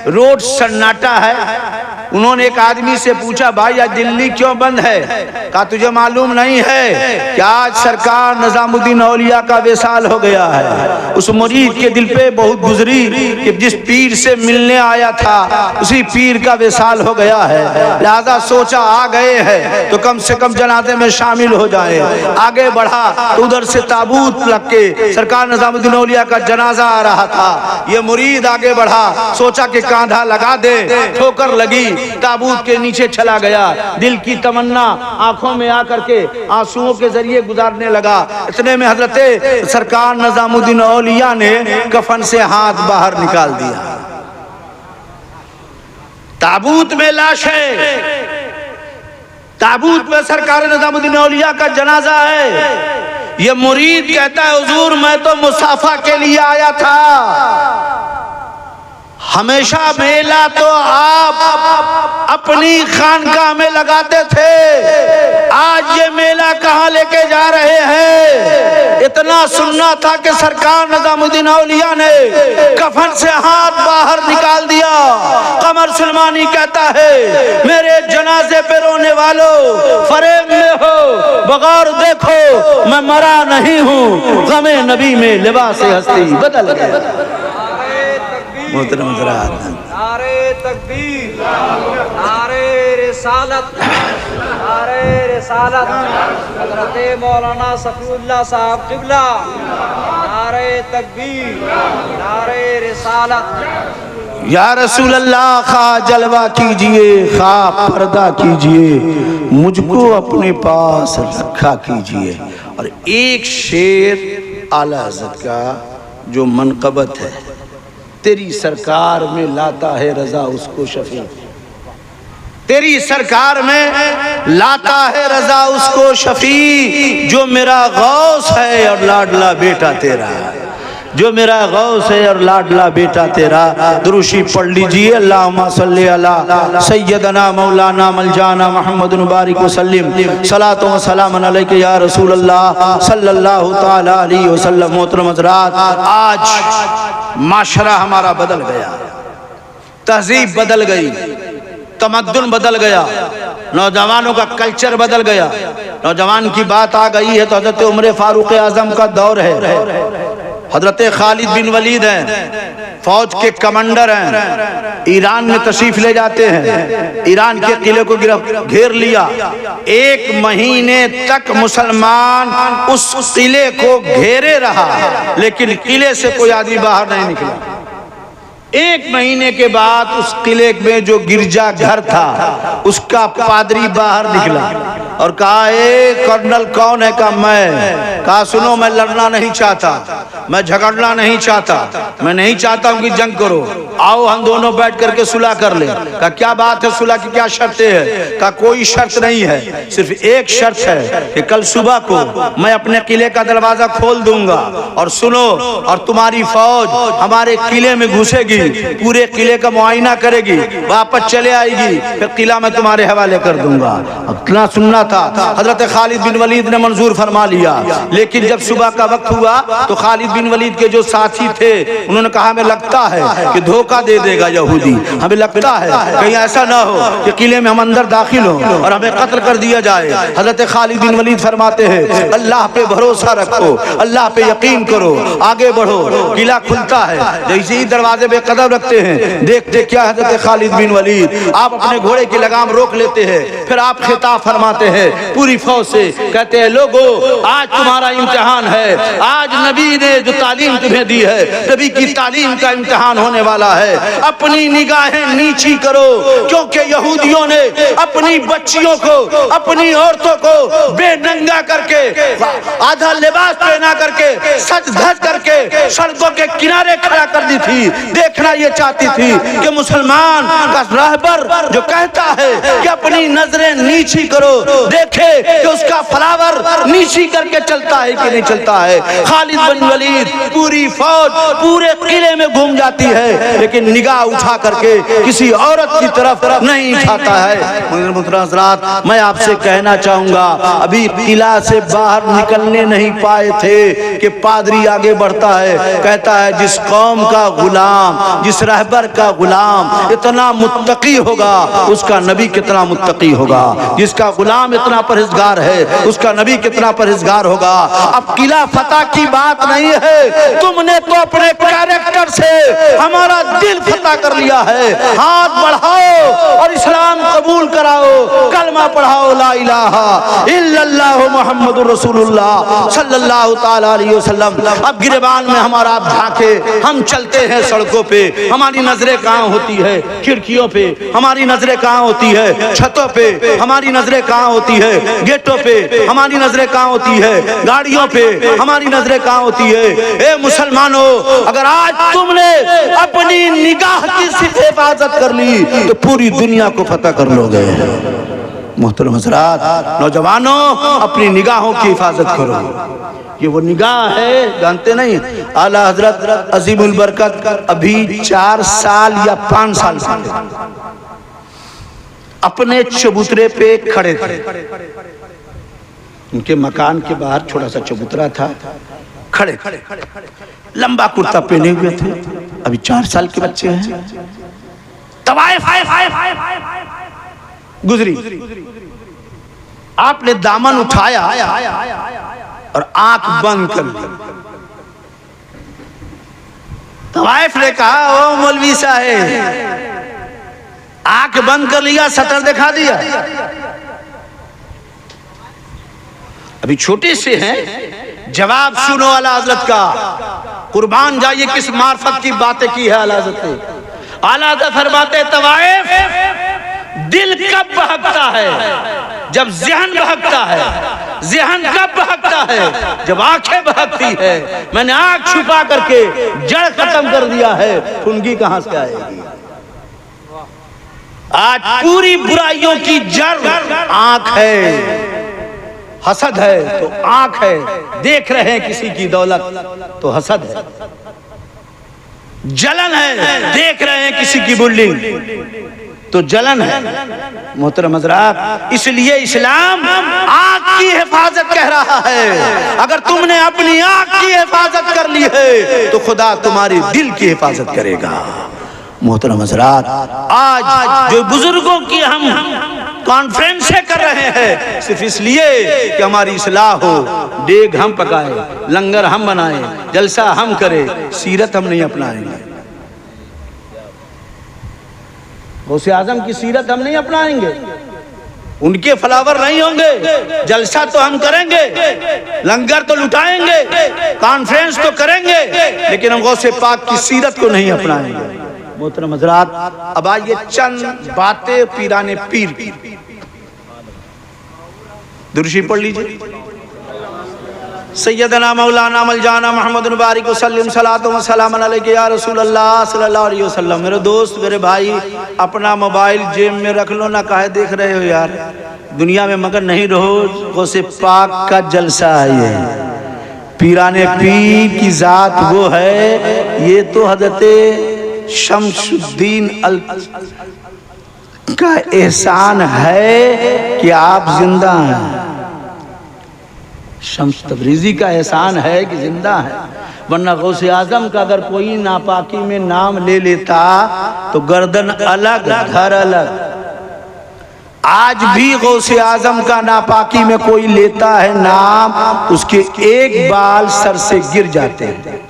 रोड सन्नाटा है। उन्होंने एक आदमी से पूछा, भाई आज दिल्ली क्यों बंद है? कहा तुझे मालूम नहीं है कि आज सरकार निजामुद्दीन औलिया का विसाल हो गया है। उस मुरीद के दिल पे बहुत गुजरी कि जिस पीर से मिलने आया था उसी पीर का विसाल हो गया है। लिहाजा सोचा आ गए हैं तो कम से कम जनाजे में शामिल हो जाए। आगे बढ़ा तो उधर से ताबूत लग के सरकार निजामुद्दीन औलिया का जनाजा आ रहा था। ये मुरीद आगे बढ़ा, सोचा कि कांधा लगा दे, ठोकर लगी, ताबूत के नीचे चला गया। दिल की तमन्ना आंखों में आकर के आंसुओं के जरिए गुजारने लगा। इतने में हजरत सरकार निजामुद्दीन औलिया ने कफन से हाथ बाहर निकाल दिया। ताबूत में लाश है, ताबूत में सरकार निजामुद्दीन औलिया का जनाजा है। ये मुरीद कहता है, हुजूर मैं तो मुसाफा के लिए आया था। हमेशा मेला तो आप अपनी खानकाह में लगाते थे, आज ये मेला कहाँ लेके जा रहे हैं? इतना सुनना था कि सरकार निजामुद्दीन औलिया ने कफन से हाथ बाहर निकाल दिया। कमर सुलेमानी कहता है, मेरे जनाजे पे रोने वालों फरेब में हो, बगौर देखो मैं मरा नहीं हूँ, गमे नबी में लिबास हस्ती बदल गया। नारे तकबीर, नारे रिसालत, नारे रिसालत, हज़रत मौलाना सफीउल्लाह साहब क़िबला, नारे तकबीर, नारे रिसालत। या रसूल अल्लाह खा जलवा कीजिए, खा पर्दा कीजिए, मुझको अपने पास रखा कीजिए। और एक शेर आला हज़रत का जो मनक़बत है, तेरी सरकार में लाता है रजा उसको शफी, तेरी सरकार में लाता है रजा उसको शफी, जो मेरा गौस है और लाडला बेटा तेरा, जो मेरा गौस है और लाडला बेटा तेरा। दुरूशी पढ़ लीजिए, अल्लाहुम्मा सल्ली अला सय्यदना मौलाना मलजाना मुहम्मद मुबारक वसल्लम, सलातो व सलाम अलैका या रसूल अल्लाह सल्लल्लाहु तआला अलैहि वसल्लम। मोहतरम हज़रात, आज माशरा हमारा बदल गया, तहजीब बदल गई, तमद्दुन बदल गया, नौजवानों का कल्चर बदल गया। नौजवान की बात आ गई है तो हज़रत उमर फारूक आज़म का दौर है। हज़रत खालिद बिन वलीद हैं, फौज के कमांडर हैं, ईरान में तशरीफ ले जाते हैं। ईरान के किले को घेर लिया, 1 महीने तक मुसलमान उस किले को घेरे रहा, लेकिन किले से कोई आदमी बाहर नहीं निकला। 1 महीने के बाद उस किले में जो गिरजा घर था उसका पादरी बाहर निकला और कहा, ए कर्नल कौन है? कहा मैं। कहा सुनो, मैं लड़ना नहीं चाहता, मैं झगड़ना नहीं चाहता, मैं नहीं चाहता हूं कि जंग करो, आओ हम दोनों बैठ करके सुलह कर ले। कहा क्या बात है, सुलह की क्या शर्तें है? कहा कोई शर्त नहीं है, सिर्फ एक शर्त है कि कल सुबह को मैं अपने किले का दरवाजा खोल दूंगा और सुनो, और तुम्हारी फौज हमारे किले में घुसेगी, पूरे किले का मुआयना करेगी, वापस चले आएगी, फिर किला मैं तुम्हारे हवाले कर दूंगा। इतना सुनना था। हजरत खालिद बिन वलीद ने मंजूर फरमा लिया। लेकिन जब सुबह का वक्त हुआ तो खालिद बिन वलीद के जो साथी थे उन्होंने कहा, हमें लगता है कि धोखा दे देगा यहूदी, हमें लगता है कहीं ऐसा ना हो कि किले में हम अंदर दाखिल हो और हमें कत्ल कर दिया जाए। हजरत खालिद बिन वलीद फरमाते हैं, अल्लाह पे भरोसा रखो, अल्लाह पे यकीन करो, आगे बढ़ो। किला खुलता है, जैसे ही दरवाजे पे कदम रखते हैं, देखते क्या हजरत खालिद बिन वलीद आप अपने घोड़े की लगाम रोक लेते हैं, फिर आप खिताब फरमाते हैं पूरी फौज से, कहते हैं लोगो आज तुम्हारा इम्तिहान है, आज नबी ने जो तालीम तुम्हें दी है, नबी की तालीम का इम्तिहान होने वाला है। अपनी निगाहें नीची करो, क्योंकि यहूदियों ने अपनी बच्चियों को, अपनी औरतों को बेनंगा करके, आधा लिबास पहना करके, सज धज करके सड़कों के किनारे खड़ा कर दी थी। देखना ये चाहती थी कि मुसलमान का रहबर जो कहता है कि अपनी नजरें नीची करो, देखे कि उसका फ्लावर नीची करके चलता है कि नहीं चलता है। खालिद बिन वलीद पूरी फौज पूरे किले में घूम जाती है, लेकिन निगाह उठा करके किसी औरत की तरफ नहीं उठाता है। मुहतरम, मैं आपसे कहना चाहूंगा, अभी किला से बाहर निकलने नहीं पाए थे कि पादरी आगे बढ़ता है, कहता है जिस कौम का गुलाम, जिस रहबर का गुलाम इतना मुत्तकी होगा, उसका नबी कितना मुत्तकी होगा। जिसका गुलाम इतना परहेजगार है, उसका नबी कितना परहेजगार होगा। अब किला फतह की बात नहीं है, तुमने तो अपने कैरेक्टर से हमारा दिल फतह कर लिया है। हाथ बढ़ाओ और इस्लाम कबूल कराओ, कलमा पढ़ाओ, ला इलाहा इल्लल्लाह मुहम्मदुर रसूलुल्लाह सल्लल्लाहु ताला अलैहि वसल्लम। अब गिरबान में हमारा आप झांके, हम चलते हैं सड़कों पे, हमारी नजरें कहाँ होती है? खिड़कियों पे। हमारी नजरें कहाँ होती है? छतों पे। हमारी नजरें कहाँ होती है? गेटों पे। हमारी नजरें कहाँ होती है? गाड़ियों पे। हमारी नजरें कहाँ होती है? ए मुसलमानों, अगर आज तुमने अपनी निगाह की सिर्फ हिफाजत कर ली तो पूरी दुनिया को फतह कर लोगे। मोहतरम हज़रात, नौजवानों, अपनी निगाहों की हिफाजत करो। ये वो निगाह है, जानते नहीं, आला हजरत अजीमुल बरकत अभी 4 साल या 5 साल अपने चबूतरे पे खड़े थे। उनके मकान के बाहर छोटा सा चबूतरा था, खड़े लंबा कुर्ता पहने हुए थे। अभी 4 साल के बच्चे हैं। तवाइफ गुजरी, आपने दामन उठाया और आंख बंद कर ली। तवाइफ ने कहा, ओ मौलवी साहब, आंख बंद कर लिया, सतर दिखा दिया। अभी छोटे से हैं, जवाब सुनो आला हजरत का। कुर्बान जाइए किस मार्फत की बातें की है आला हजरत ने। आला हजरत फरमाते, तवाइफ, दिल कब बहकता है? जब ज़हन बहकता है। ज़हन कब बहकता है? जब आंखें बहकती है। मैंने आंख छुपा करके जड़ खत्म कर दिया है, फुनगी कहां से आएगी? आज पूरी बुराइयों की जड़ आंख है। हसद है तो आंख है, देख रहे हैं किसी की दौलत तो हसद है। जलन है, देख रहे हैं किसी की बिल्डिंग तो जलन है। मोहतरम हज़रात, इसलिए इस्लाम आंख की हिफाजत कह रहा है। अगर तुमने अपनी आंख की हिफाजत कर ली है तो खुदा तुम्हारी दिल की हिफाजत करेगा। मोहतरम हज़रात, आज जो बुजुर्गों की हम कॉन्फ्रेंसें कर रहे हैं सिर्फ इसलिए कि हमारी इस्लाह हो, देग हम पकाए, लंगर हम बनाए, जलसा हम करें, सीरत हम नहीं अपनाएंगे। गौसे आजम की सीरत हम नहीं अपनाएंगे, उनके फ्लावर नहीं होंगे। जलसा तो हम करेंगे, लंगर तो लुटाएंगे, कॉन्फ्रेंस तो करेंगे, लेकिन हम गौसे पाक की सीरत को नहीं अपनाएंगे। मोहतरम हज़रात, अब आइए चंद बातें पीराने पीर की। दुरूशी पढ़ लीजिए। सैयदना मौलाना मौलाना मोहम्मद बारिक वसल्लम सलातो व सलाम अलैका या रसूल अल्लाह सल्लल्लाहु अलैहि वसल्लम। मेरे दोस्त, मेरे भाई, अपना मोबाइल जेब में रख लो ना, काहे देख रहे हो यार? दुनिया में मगर नहीं रहो। गौसे पाक का जलसा है ये। पीराने पीर की जात वो है, ये तो हजरत शमसुद्दीन अल का एहसान है कि आप जिंदा हैं। शम्स तबरीजी का एहसान है कि जिंदा है, वरना गौसे आजम का अगर कोई नापाकी में नाम ले लेता तो गर्दन अलग, घर अलग। आज भी गौसे आजम का नापाकी में कोई लेता है नाम, उसके एक बाल सर से गिर जाते हैं।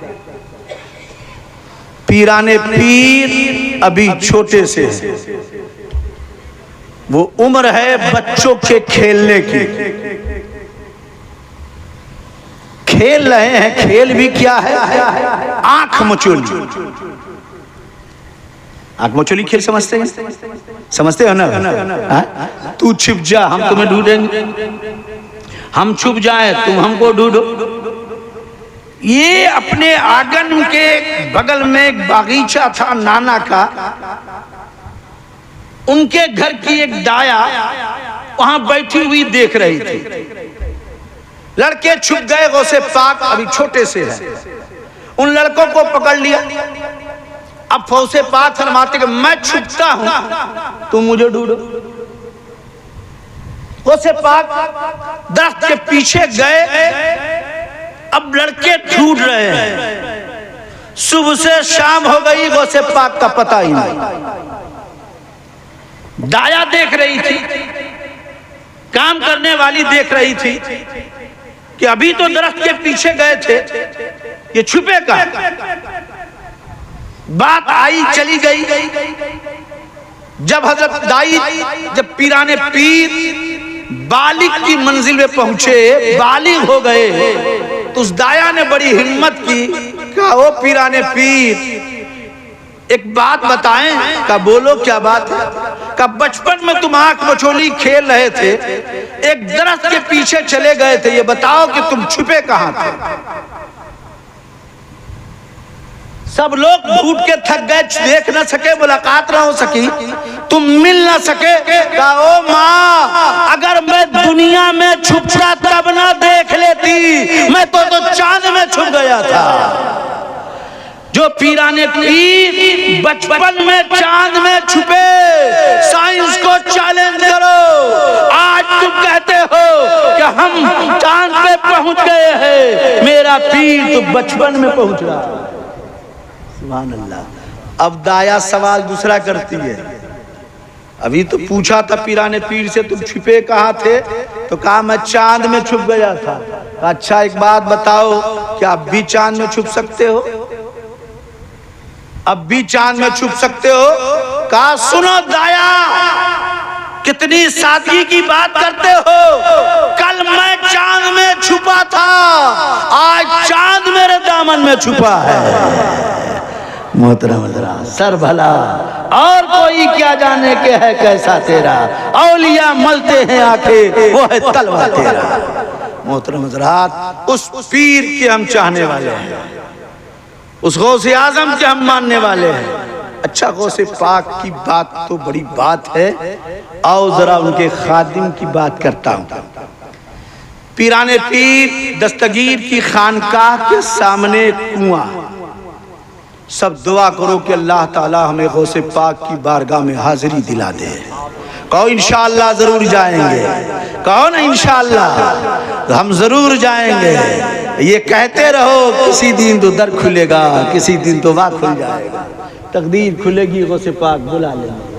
पीराने पीर अभी छोटे से, वो उम्र है बच्चों के खेलने की। खेल रहे हैं, खेल भी क्या है? आंख मचोली। आंख मचोली खेल समझते हैं? समझते हो ना? तू छिप जा, हम तुम्हें ढूंढेंगे, हम छुप जाए, तुम हमको ढूंढो। ये अपने आंगन के बगल में एक बागीचा था नाना का, उनके घर की एक दाया वहां बैठी हुई देख रही थी। लड़के छुप गए, गौसे पाक अभी छोटे से है, उन लड़कों को पकड़ लिया। अब फौसे पाक फरमाते कि मैं छुपता हूं, तुम मुझे ढूंढो। फौसे पाक दरख्त के पीछे गए। अब लड़के ढूंढ रहे हैं, सुबह से शाम हो गई, गौसे पाक का पता ही नहीं। दाया देख रही थी, काम करने वाली देख रही थी कि अभी तो दरख्त के पीछे गए थे, ये छुपे कहां। बात आई चली गई। जब हजरत दाई, जब पीराने पीर बालिग की मंजिल में पहुंचे, बालिग हो गए, तो उस दाया ने बड़ी हिम्मत की, कहा ओ पीराने पीर एक बात बताएं। का बोलो क्या बात है। का बचपन में तुम आंख मचोली खेल रहे थे, एक दरख्त के पीछे चले गए थे, ये बताओ कि तुम छुपे कहां थे। सब लोग ढूंढ के थक गए, देख न सके, मुलाकात ना हो सकी, तुम मिल ना सके। कहा ओ माँ, अगर मैं दुनिया में छुपता तब ना देख लेती, मैं तो चांद में छुप गया था। जो पीराने पीर बचपन में चांद में छुपे, साइंस को चैलेंज करो। आज तुम कहते हो कि हम चांद पे पहुंच गए हैं, मेरा पीर तो बचपन में पहुंच रहा। सुभान अल्लाह। अब दाया सवाल दूसरा करती है। अभी तो पूछा था पीराने पीर से तुम छुपे कहाँ थे, तो कहा मैं चांद में छुप गया था। अच्छा एक बात बताओ, क्या अब भी चांद में छुप सकते हो? अब भी चांद में छुप सकते हो? कहा सुनो दाया, कितनी सादगी की बात करते हो। कल मैं चांद में छुपा था, आज चांद मेरे दामन में छुपा है। मोहतरम हज़रात, सर भला और कोई क्या जाने के है कैसा तेरा, औलिया मलते हैं आंखें, वो है तलवा तेरा। मोहतरम हज़रात, उस पीर के हम चाहने वाले हैं, उस गौसे आजम के हम मानने वाले हैं। अच्छा गौसे पाक की बात तो बड़ी बात है, आओ जरा उनके खादिम की बात करता हूं। पीराने पीर दस्तगीर की खानकाह के सामने कुआं, सब दुआ करो कि अल्लाह ताला हमें गौसे पाक की बारगाह में हाजिरी दिला दे। कहो इंशाअल्लाह जरूर जाएंगे, कहो ना इंशाअल्लाह हम जरूर जाएंगे। ये कहते रहो, किसी दिन तो दर खुलेगा, किसी दिन तो वाह खुल जाएगा, तकदीर खुलेगी, गौसे पाक बुला लेंगे।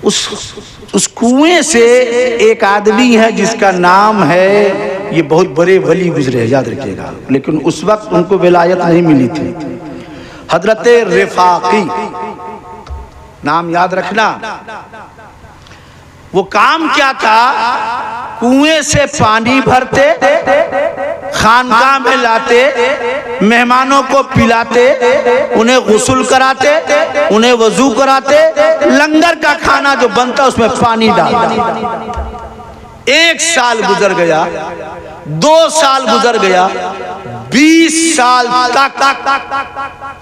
उस कुएं से एक आदमी है जिसका नाम है, ये बहुत बड़े वली गुजरे, याद रखिएगा, लेकिन उस वक्त उनको विलायत नहीं मिली थी। हजरत रिफाकी, नाम याद रखना। वो काम क्या था, कुएं से पानी भरते, खानकाह में लाते, मेहमानों को पिलाते, उन्हें गुस्ल कराते, उन्हें वजू कराते, लंगर का खाना जो बनता उसमें पानी डालते। 1 साल गुजर गया, 2 साल गुजर गया, 20 साल तक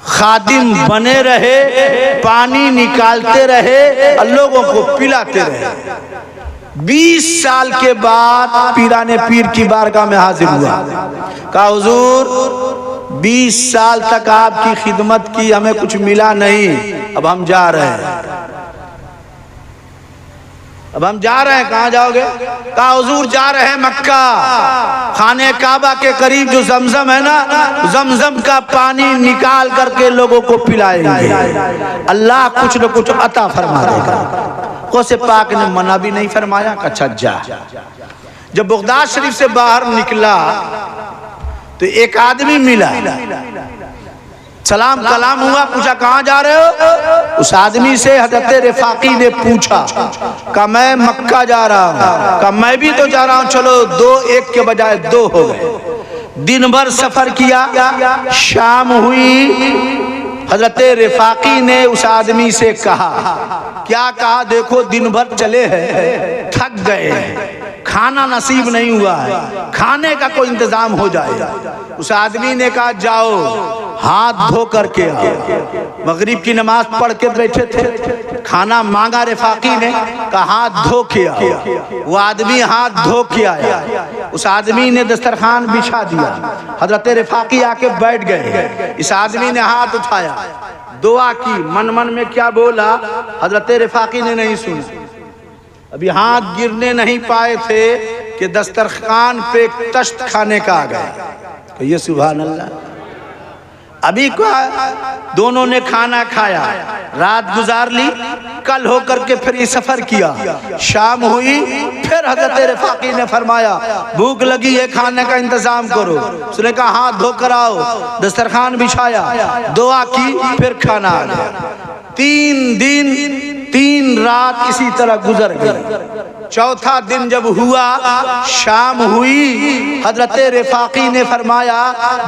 खादिम बने रहे, पानी निकालते रहे और लोगों को पिलाते रहे। 20 साल के बाद पीराने पीर की बारगाह में हाजिर हुआ। कहा हुजूर 20 साल तक आपकी खिदमत की, हमें कुछ मिला नहीं, अब हम जा रहे हैं, अब हम जा रहे हैं। कहाँ जाओगे? कहा हुजूर जा रहे हैं मक्का, खाने काबा के करीब जो जमजम है ना, जमजम का पानी निकाल करके लोगों को पिलाएंगे, अल्लाह कुछ न कुछ अता फरमा देगा। गौसे पाक ने मना भी नहीं फरमाया, अच्छा जा। जब बगदाद शरीफ से बाहर निकला तो एक आदमी मिला, सलाम कलाम हुआ, पूछा कहाँ जा रहे हो? उस आदमी से हजरत रिफाकी ने पूछा, कहा मैं मक्का जा रहा हूँ। कहा मैं भी तो जा रहा हूँ, चलो 2 1 के बजाय 2 हो गए। दिन भर सफर किया, शाम हुई, हजरत रिफाकी ने उस आदमी से कहा, क्या कहा? देखो दिन भर चले हैं, थक गए हैं, खाना नसीब नहीं हुआ है, खाने का कोई इंतजाम हो जाए। उस आदमी ने कहा जाओ, हाथ धो करके आओ। मगरिब की नमाज पढ़ के बैठे थे, खाना मांगा रिफाकी ने, कहा हाथ धो के आओ। वो आदमी हाथ धो के आया, उस आदमी ने दस्तरखान बिछा दिया। हजरत रिफाकी आके बैठ गए। इस आदमी ने हाथ उठाया, दुआ की, मन मन में क्या बोला हजरत रिफाकी ने नहीं सुना। अभी हाथ गिरने नहीं पाए थे कि दस्तरखान पे तश्त खाने का आ गया। कहिए सुभान अल्लाह। अभी दोनों ने खाना खाया, रात गुजार ली, कल होकर के फिर ये सफर किया। शाम हुई, फिर हजरत रिफाकी ने फरमाया भूख लगी है, खाने का इंतजाम करो। उसने कहा हाथ धो कर आओ। दस्तरखान बिछाया, दुआ की, फिर खाना आ गया। 3 दिन 3 रात इसी तरह गुजर गई। चौथा दिन जब हुआ, शाम हुई, हजरत रिफाकी ने फरमाया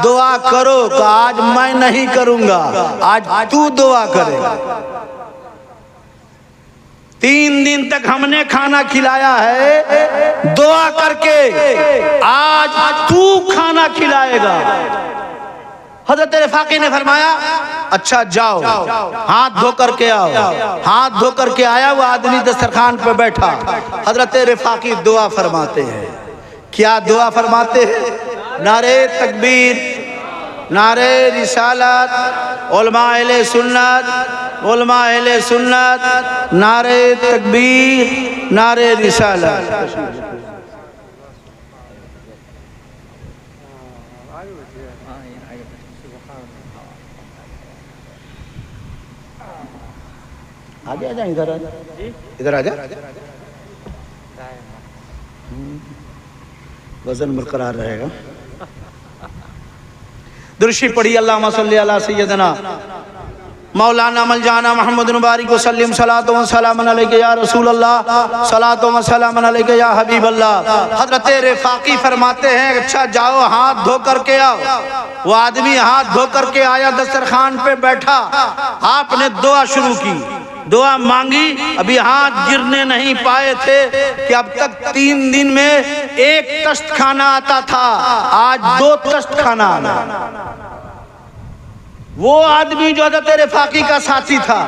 दुआ करो। कहा आज मैं नहीं करूंगा, आज तू दुआ करेगा। 3 दिन तक हमने खाना खिलाया है, दुआ करके आज तू खाना खिलाएगा। हजरत रिफाकी ने फरमाया अच्छा जाओ, हाथ धो करके आओ। हाथ धो करके आया, वो आदमी दस्तरखान पे बैठा। हजरत रिफाकी दुआ फरमाते हैं। क्या दुआ फरमाते हैं? नारे तकबीर, नारे रिसालत, उलमा अहले सुन्नत, उलमा अहले सुन्नत, नारे तकबीर, नारे रिसालत। आगे आ जाए, इधर आ जा, इधर आ जा। वजन बरकरार रहेगा। दुरूशी पढ़ी अल्लाहुम्मा सल्ली अला सय्यदना मौलाना मलजाना मोहम्मद मुबारक वसल्लम सलातो व सलाम अलैका या रसूल अल्लाह, सलातो व सलाम अलैका या हबीब अल्लाह। हजरत रिफाकी फरमाते हैं अच्छा जाओ, हाथ धो करके आओ। वो आदमी हाथ धो करके आया, दस्तरखान पे बैठा। आपने दुआ शुरू की, दुआ मांगी। अभी हाथ गिरने नहीं पाए थे कि अब तक 3 दिन में 1 तश्त खाना आता था, आज 2 तश्त खाना आना। वो आदमी जो हजरत रिफाकी का साथी था,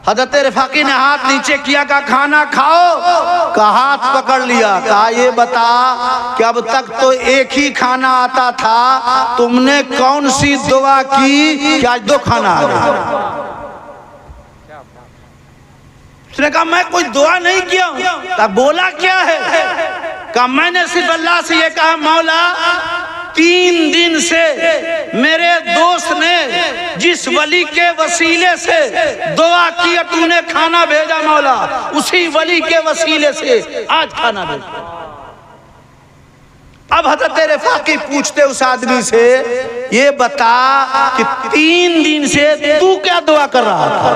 हजरत रिफाकी ने हाथ नीचे किया, का खाना खाओ, का हाथ पकड़ लिया। कहा ये बता कि अब तक तो 1 ही खाना आता था, तुमने कौन सी दुआ की कि आज 2 खाना आ गया? उसने कहा मैं कोई दुआ नहीं किया हूं। कहा बोला क्या है? कहा मैंने सिर्फ अल्लाह से ये कहा मौला 3 दिन से मेरे दोस्त ने जिस वली के वसीले से दुआ की, तूने खाना भेजा मौला, उसी वली के वसीले से आज खाना भेजा। अब हजरत रिफाकी पूछते उस आदमी से ये बता कि 3 दिन से तू क्या दुआ कर रहा था?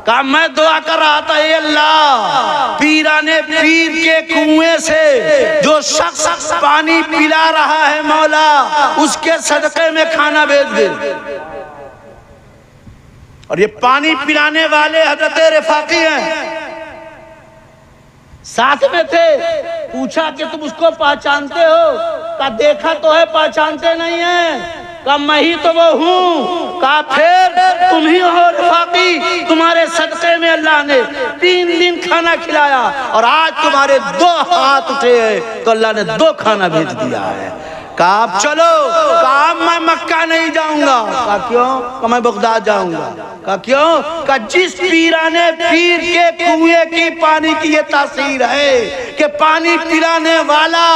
कहा मैं दुआ कर रहा था ए अल्लाह, पीराने पीर के कुएं से जो शख्स पानी पिला रहा है मौला, उसके सदक़े में खाना भेज दे। और ये पानी पिलाने वाले हजरत रिफाकी हैं, साथ में थे। पूछा कि तुम उसको पहचानते हो? कहा देखा तो है, पहचानते नहीं है। कहा मैं ही तो वो हूँ। कहा फिर तुम ही हो रिफाकी, तुम्हारे सदक़े में अल्लाह ने 3 दिन खाना खिलाया और आज तुम्हारे 2 हाथ उठे हैं तो अल्लाह ने 2 खाना भेज दिया है। कहा आप चलो। कहा मैं मक्का नहीं जाऊंगा। कहा क्यों? कहा मैं बगदाद जाऊंगा। कहा क्यों? कहा जिस पीराने पीर के कुएं की पानी की ये तासीर है कि पानी पिलाने वाला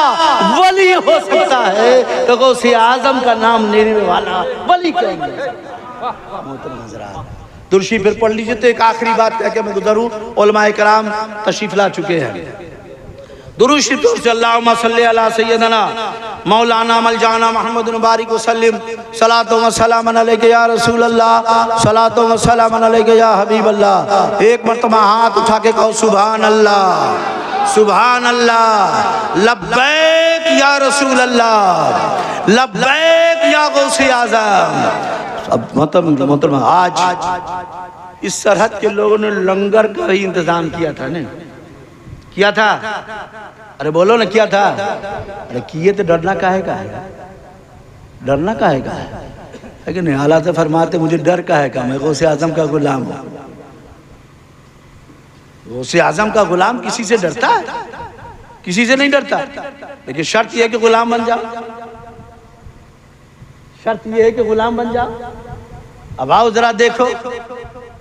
वली हो सकता है, तो गौसे आजम का नाम लेने वाला वली कहेंगे। दुरूशी फिर पढ़ लीजिए। तो एक आखिरी बात कह के मैं गुजरूं, उलमाए कराम तशरीफ ला चुके हैं। दुरूद शरीफ से अल्लाहुम्मा सल्ली अला सय्यदना मौलाना मलजाना मोहम्मद मुबारक वसल्लम सलातो व सलाम अलैका या रसूल अल्लाह, सलातो व सलाम अलैका या हबीब अल्लाह। एक मर्तबा हाथ उठा के कहो सुभान अल्लाह, सुभान अल्लाह, लब्बैक या रसूल अल्लाह, लब्बैक या गौसे आज़म। अब मतलब आज इस सरहद के लोगों ने लंगर का ही इंतजाम किया था ना, किया था? अरे बोलो ना, किया था? अरे किए तो डरना काहे का है? डरना काहे का है? है कि नहीं? आला तो फरमाते मुझे डर का है, मैं गौसे आजम का गुलाम हूँ। गौसे आजम का गुलाम किसी से डरता है? किसी से नहीं डरता, लेकिन शर्त यह है कि गुलाम बन जाओ। शर्त यह है कि गुलाम बन जाओ। अब आओ जरा देखो,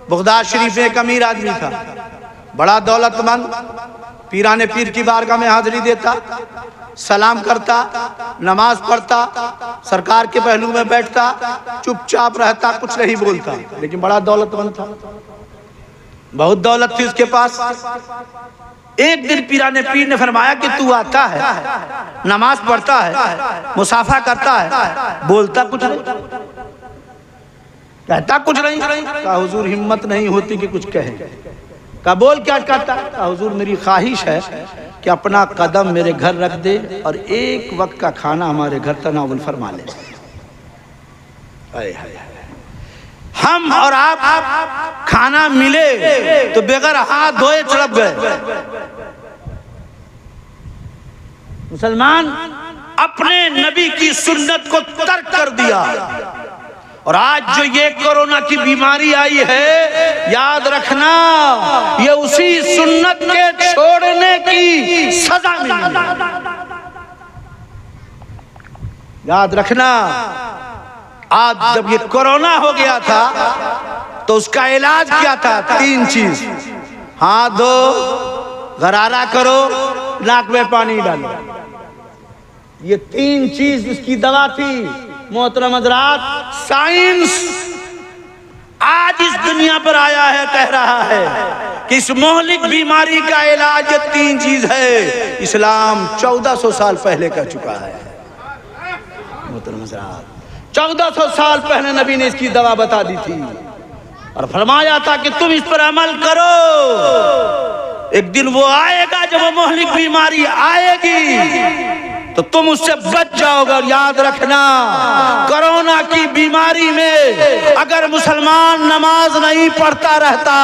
बगदाद शरीफ में एक अमीर आदमी था, बड़ा दौलतमंद, पीराने पीर की बारगाह में हाजिरी देता, सलाम करता, नमाज पढ़ता, सरकार के पहलू में बैठता, चुपचाप रहता, कुछ नहीं बोलता, लेकिन बड़ा दौलतमंद था, बहुत दौलत थी उसके पास। एक दिन पीराने पीर ने फरमाया कि तू आता है, नमाज पढ़ता है, मुसाफा करता है, बोलता कुछ नहीं, कहता कुछ नहीं। कहा हुजूर हिम्मत नहीं होती कि कुछ कहे। कहा बोल क्या करता? कहा हुजूर मेरी ख्वाहिश है कि अपना कदम मेरे घर रख दे और एक वक्त का खाना हमारे घर तनावुल फरमा ले। हम और आप खाना मिले तो बेगर हाथ धोए तड़प गए। मुसलमान अपने नबी की सुन्नत को तर्क कर दिया, और आज जो ये कोरोना की बीमारी आई है, याद रखना ये उसी सुन्नत के छोड़ने की सजा मिली। याद रखना, आज जब ये कोरोना हो गया था तो उसका इलाज क्या था? 3 चीज, हाथ धो, गरारा करो, नाक में पानी डालो, ये 3 चीज इसकी दवा थी। मोहतरम हज़रात, साइंस आज इस दुनिया पर आया है, कह रहा है कि इस मोहलिक बीमारी का इलाज ये 3 चीज है। इस्लाम 1400 साल पहले कर चुका है। मोहतरम हज़रात, 1400 साल पहले नबी ने इसकी दवा बता दी थी और फरमाया था कि तुम इस पर अमल करो, एक दिन वो आएगा जब वो मोहलिक बीमारी आएगी तो तुम उससे बच जाओगे। और याद रखना, कोरोना की बीमारी में अगर मुसलमान नमाज नहीं पढ़ता रहता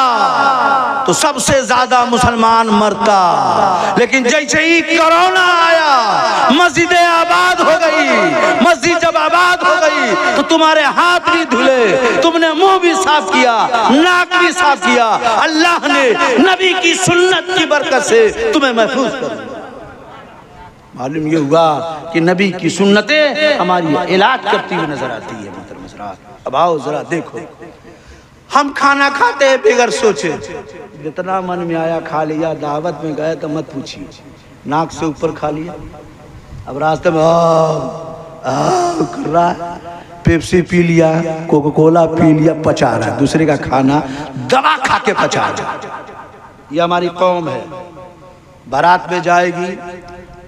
तो सबसे ज्यादा मुसलमान मरता, लेकिन जैसे ही कोरोना आया मस्जिदें आबाद हो गई। मस्जिद जब आबाद हो गई तो तुम्हारे हाथ भी धुले, तुमने मुंह भी साफ किया, नाक भी साफ किया। अल्लाह ने नबी की सुन्नत की बरकत से तुम्हें महफूज कर दिया। मालूम ये हुआ कि नबी की सुन्नतें हमारी इलाज करती हुई नजर आती है। मोहतरम हज़रात, अब आओ जरा देखो, हम खाना खाते हैं बगैर सोचे, जितना मन में आया खा लिया। दावत में गए तो मत पूछिए, नाक से ऊपर खा लिया। अब रास्ते में कर रहा है, पेप्सी पी लिया, कोका कोला पी लिया, पचा रहा है। दूसरे का खाना दवा खा के पचा रहा है। ये हमारी कौम है। बारात में जाएगी,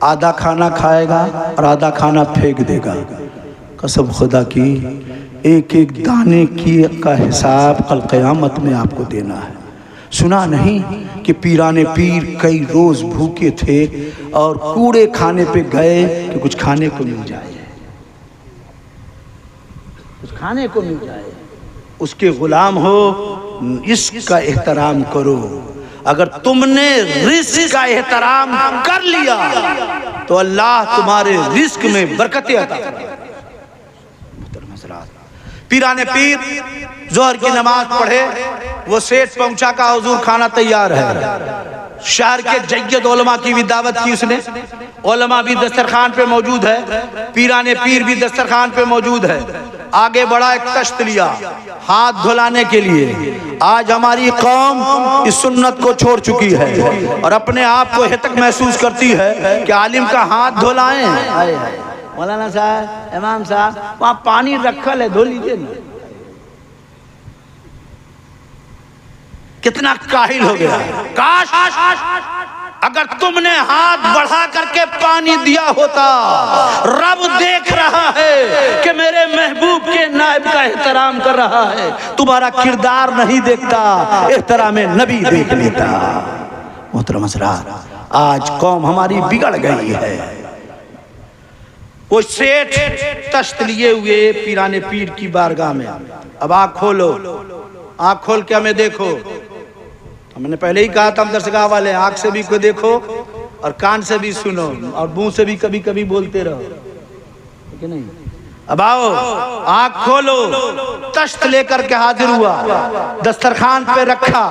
आधा खाना खाएगा और आधा खाना फेंक देगा। कसम खुदा की, एक एक दाने की का हिसाब कल क़यामत में आपको देना है। सुना नहीं कि पीराने पीर कई रोज भूखे थे और कूड़े खाने पे गए कि कुछ खाने को मिल जाए, कुछ खाने को मिल जाए। उसके गुलाम हो, इसका एहतराम करो। अगर तुमने रिस्क का एहतराम कर लिया तो अल्लाह तुम्हारे रिस्क में बरकतें अता करेगा। पीराने पीर जोहर की नमाज पढ़े, वो सेठ पहुंचा का हुजूर खाना तैयार है। शहर के जय्यद उलमा की भी दावत की उसने, उलमा भी दस्तरखान पे मौजूद है, पीराने पीर भी दस्तरखान पे मौजूद है। आगे बढ़ा, एक तश्त लिया हाथ धुलाने के लिए। आज हमारी कौम इस सुन्नत को छोड़ चुकी है और अपने आप को हेतक महसूस करती है कि आलिम का हाथ धुलाएं। मौलाना साहब, इमाम साहब, वहां पानी रखल है, धो लीजिए ना। कितना काहिल हो गया। काश अगर तुमने हाथ बढ़ा करके पानी दिया होता। रब देख रहा है कि मेरे महबूब के नायब का एहतराम कर रहा है, तुम्हारा किरदार नहीं देखता, एहतराम नबी देख लेता। मोहतरम हज़रात, आज कौम हमारी बिगड़ गई है। वो सेठ तश्त लिए हुए पीराने पीर की बारगाह में। अब आँख खोलो, आँख खोल के हमें देखो। हमने पहले ही कहा था हम दरसगाह वाले, आँख से भी को देखो और कान से भी सुनो और मुंह से भी कभी कभी बोलते रहो, कि नहीं? अब आओ, आंख खोलो। तश्त लेकर के हाजिर हुआ, दस्तरखान पे रखा,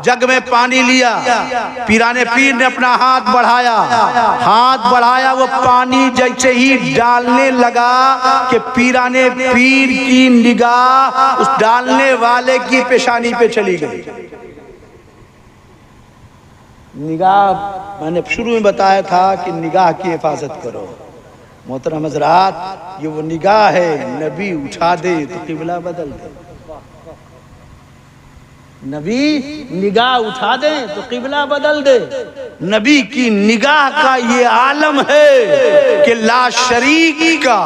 जग में पानी लिया। पीराने पीर ने अपना हाथ बढ़ाया, वो पानी जैसे ही डालने लगा कि पीराने पीर की निगाह उस डालने वाले की पेशानी पे चली गई। निगाह मैंने शुरू में बताया था कि निगाह की हिफाजत करो। मोहतरम हज़रात, ये वो निगाह है, नबी उठा दे तो किबला बदल दे। नबी निगाह उठा दे तो किबला बदल दे। नबी की निगाह का ये आलम है कि ला शरीक का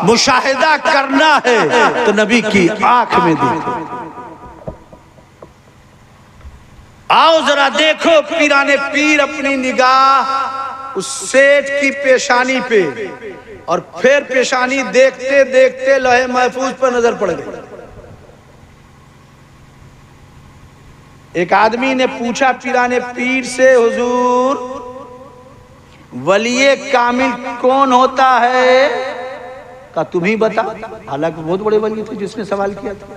मुशाहिदा करना है तो नबी की आंख में देखो। आओ जरा देखो, पीराने पीर अपनी निगाह उस सेठ की पेशानी पे और फिर पेशानी देखते देखते लौहे महफूज पर नजर पड़ गई। एक आदमी ने पूछा पीराने पीर से, हुजूर वलिये कामिल कौन होता है? का तुम ही बता। हालांकि बहुत बड़े वली थे जिसने सवाल किया था।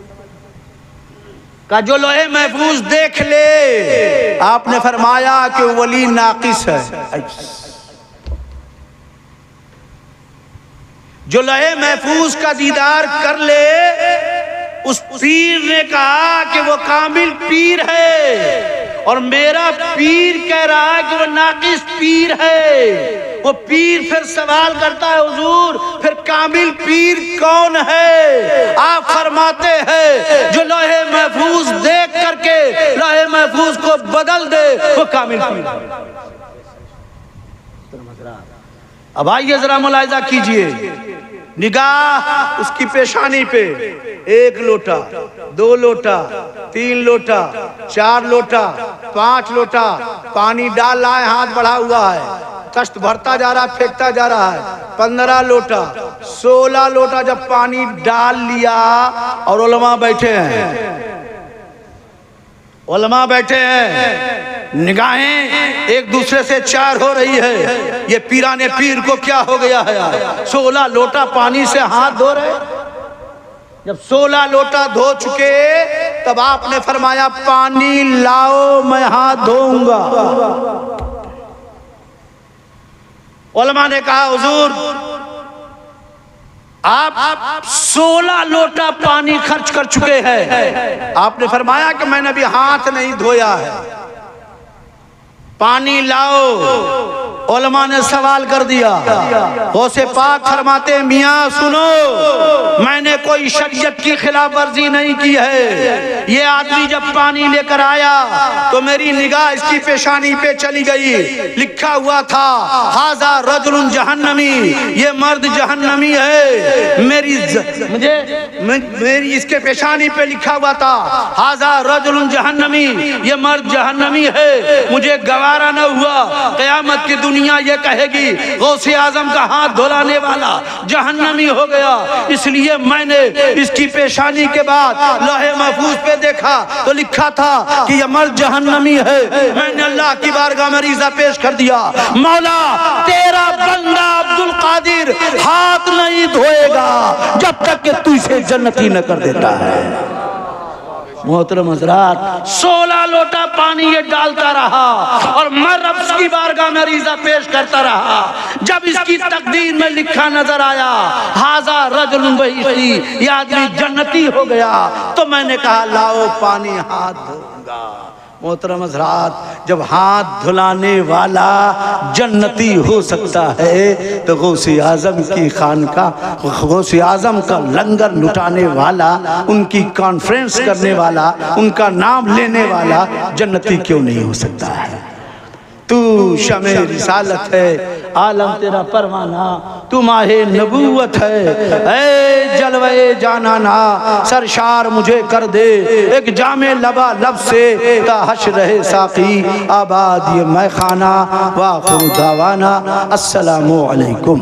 का जो लोहे महफूज देख ले। आपने फरमाया कि वली नाकिस है। जो लोहे महफूज का दीदार कर ले, उस पीर ने कहा कि वो कामिल पीर है, और मेरा पीर कह रहा है कि वो नाकिस पीर है। वो पीर फिर सवाल करता है, हुजूर फिर कामिल पीर कौन है? आप फरमाते हैं जो लोहे महफूज देख करके लोहे महफूज को बदल दे वो कामिल पीर है। अब आइए जरा मुलाहिजा कीजिए, निगाह उसकी पेशानी पे, 1 लोटा, 2 लोटा, 3 लोटा, 4 लोटा, 5 लोटा पानी डाल रहा है, हाथ बढ़ा हुआ है, तश्त भरता जा रहा, फेंकता जा रहा है। 15 लोटा, 16 लोटा जब पानी डाल लिया और उलमा बैठे हैं, निगाहें एक दूसरे से चार हो रही है। ये पीराने पीर को क्या हो गया है? 16 लोटा पानी से हाथ धो रहे। जब 16 लोटा धो चुके तब आपने फरमाया पानी लाओ मैं हाथ धोऊंगा। उलमा ने कहा हुजूर आप 16 लोटा पानी खर्च कर चुके हैं। आपने फरमाया कि मैंने अभी हाथ नहीं धोया है, पानी लाओ। उलमा ने सवाल कर दिया। गौसे पाक फरमाते मियाँ सुनो, मैंने कोई शरीयत की खिलाफ वर्जी नहीं की है। ये आदमी जब पानी लेकर आया तो मेरी निगाह इसकी पेशानी पे चली गई। लिखा हुआ था हाजा रजुलुन जहन्नमी, ये मर्द जहन्नमी है। मेरी इसके पेशानी पे लिखा हुआ था हाजा रजुलुन जहन्नमी, ये मर्द जहन्नमी है। मुझे गवारा न हुआ, क़यामत की दुनिया ये कहेगी गौसे आजम का हाथ धुलाने वाला जहन्नमी हो गया। इसलिए मैंने इसकी पेशानी के बाद लोहे महफूज पे देखा तो लिखा था कि ये मर्द जहन्नमी है। मैंने अल्लाह की बारगाह में रिज़ा पेश कर दिया, मौला तेरा बंदा अब्दुल कादिर हाथ नहीं धोएगा जब तक कि तू इसे जन्नती न कर देता है। मोहतरम हज़रात, 16 लोटा पानी ये डालता रहा और मैं रब की बारगाह में रिज़ा पेश करता रहा। जब इसकी तकदीर में लिखा नजर आया हाजा रजुलुन बहिशी, ये आदमी जन्नती हो गया, तो मैंने कहा लाओ पानी हाथ धोऊंगा। मोहतरम हज़रात, जब हाथ धुलाने वाला जन्नती हो सकता है तो गौसे आज़म की खानकाह, गौसे आज़म का लंगर लुटाने वाला, उनकी कॉन्फ्रेंस करने वाला, उनका नाम लेने वाला जन्नती क्यों नहीं हो सकता है? तू शमे रिसालत है, आलम तेरा परवाना, तू माहे नबूवत है। ऐ जलवे जानाना सरशार मुझे कर दे एक जामे लबा लब से, ता हश रहे साकी आबाद ये मैं खाना। वाखिर दावाना अस्सलामु अलैकुम।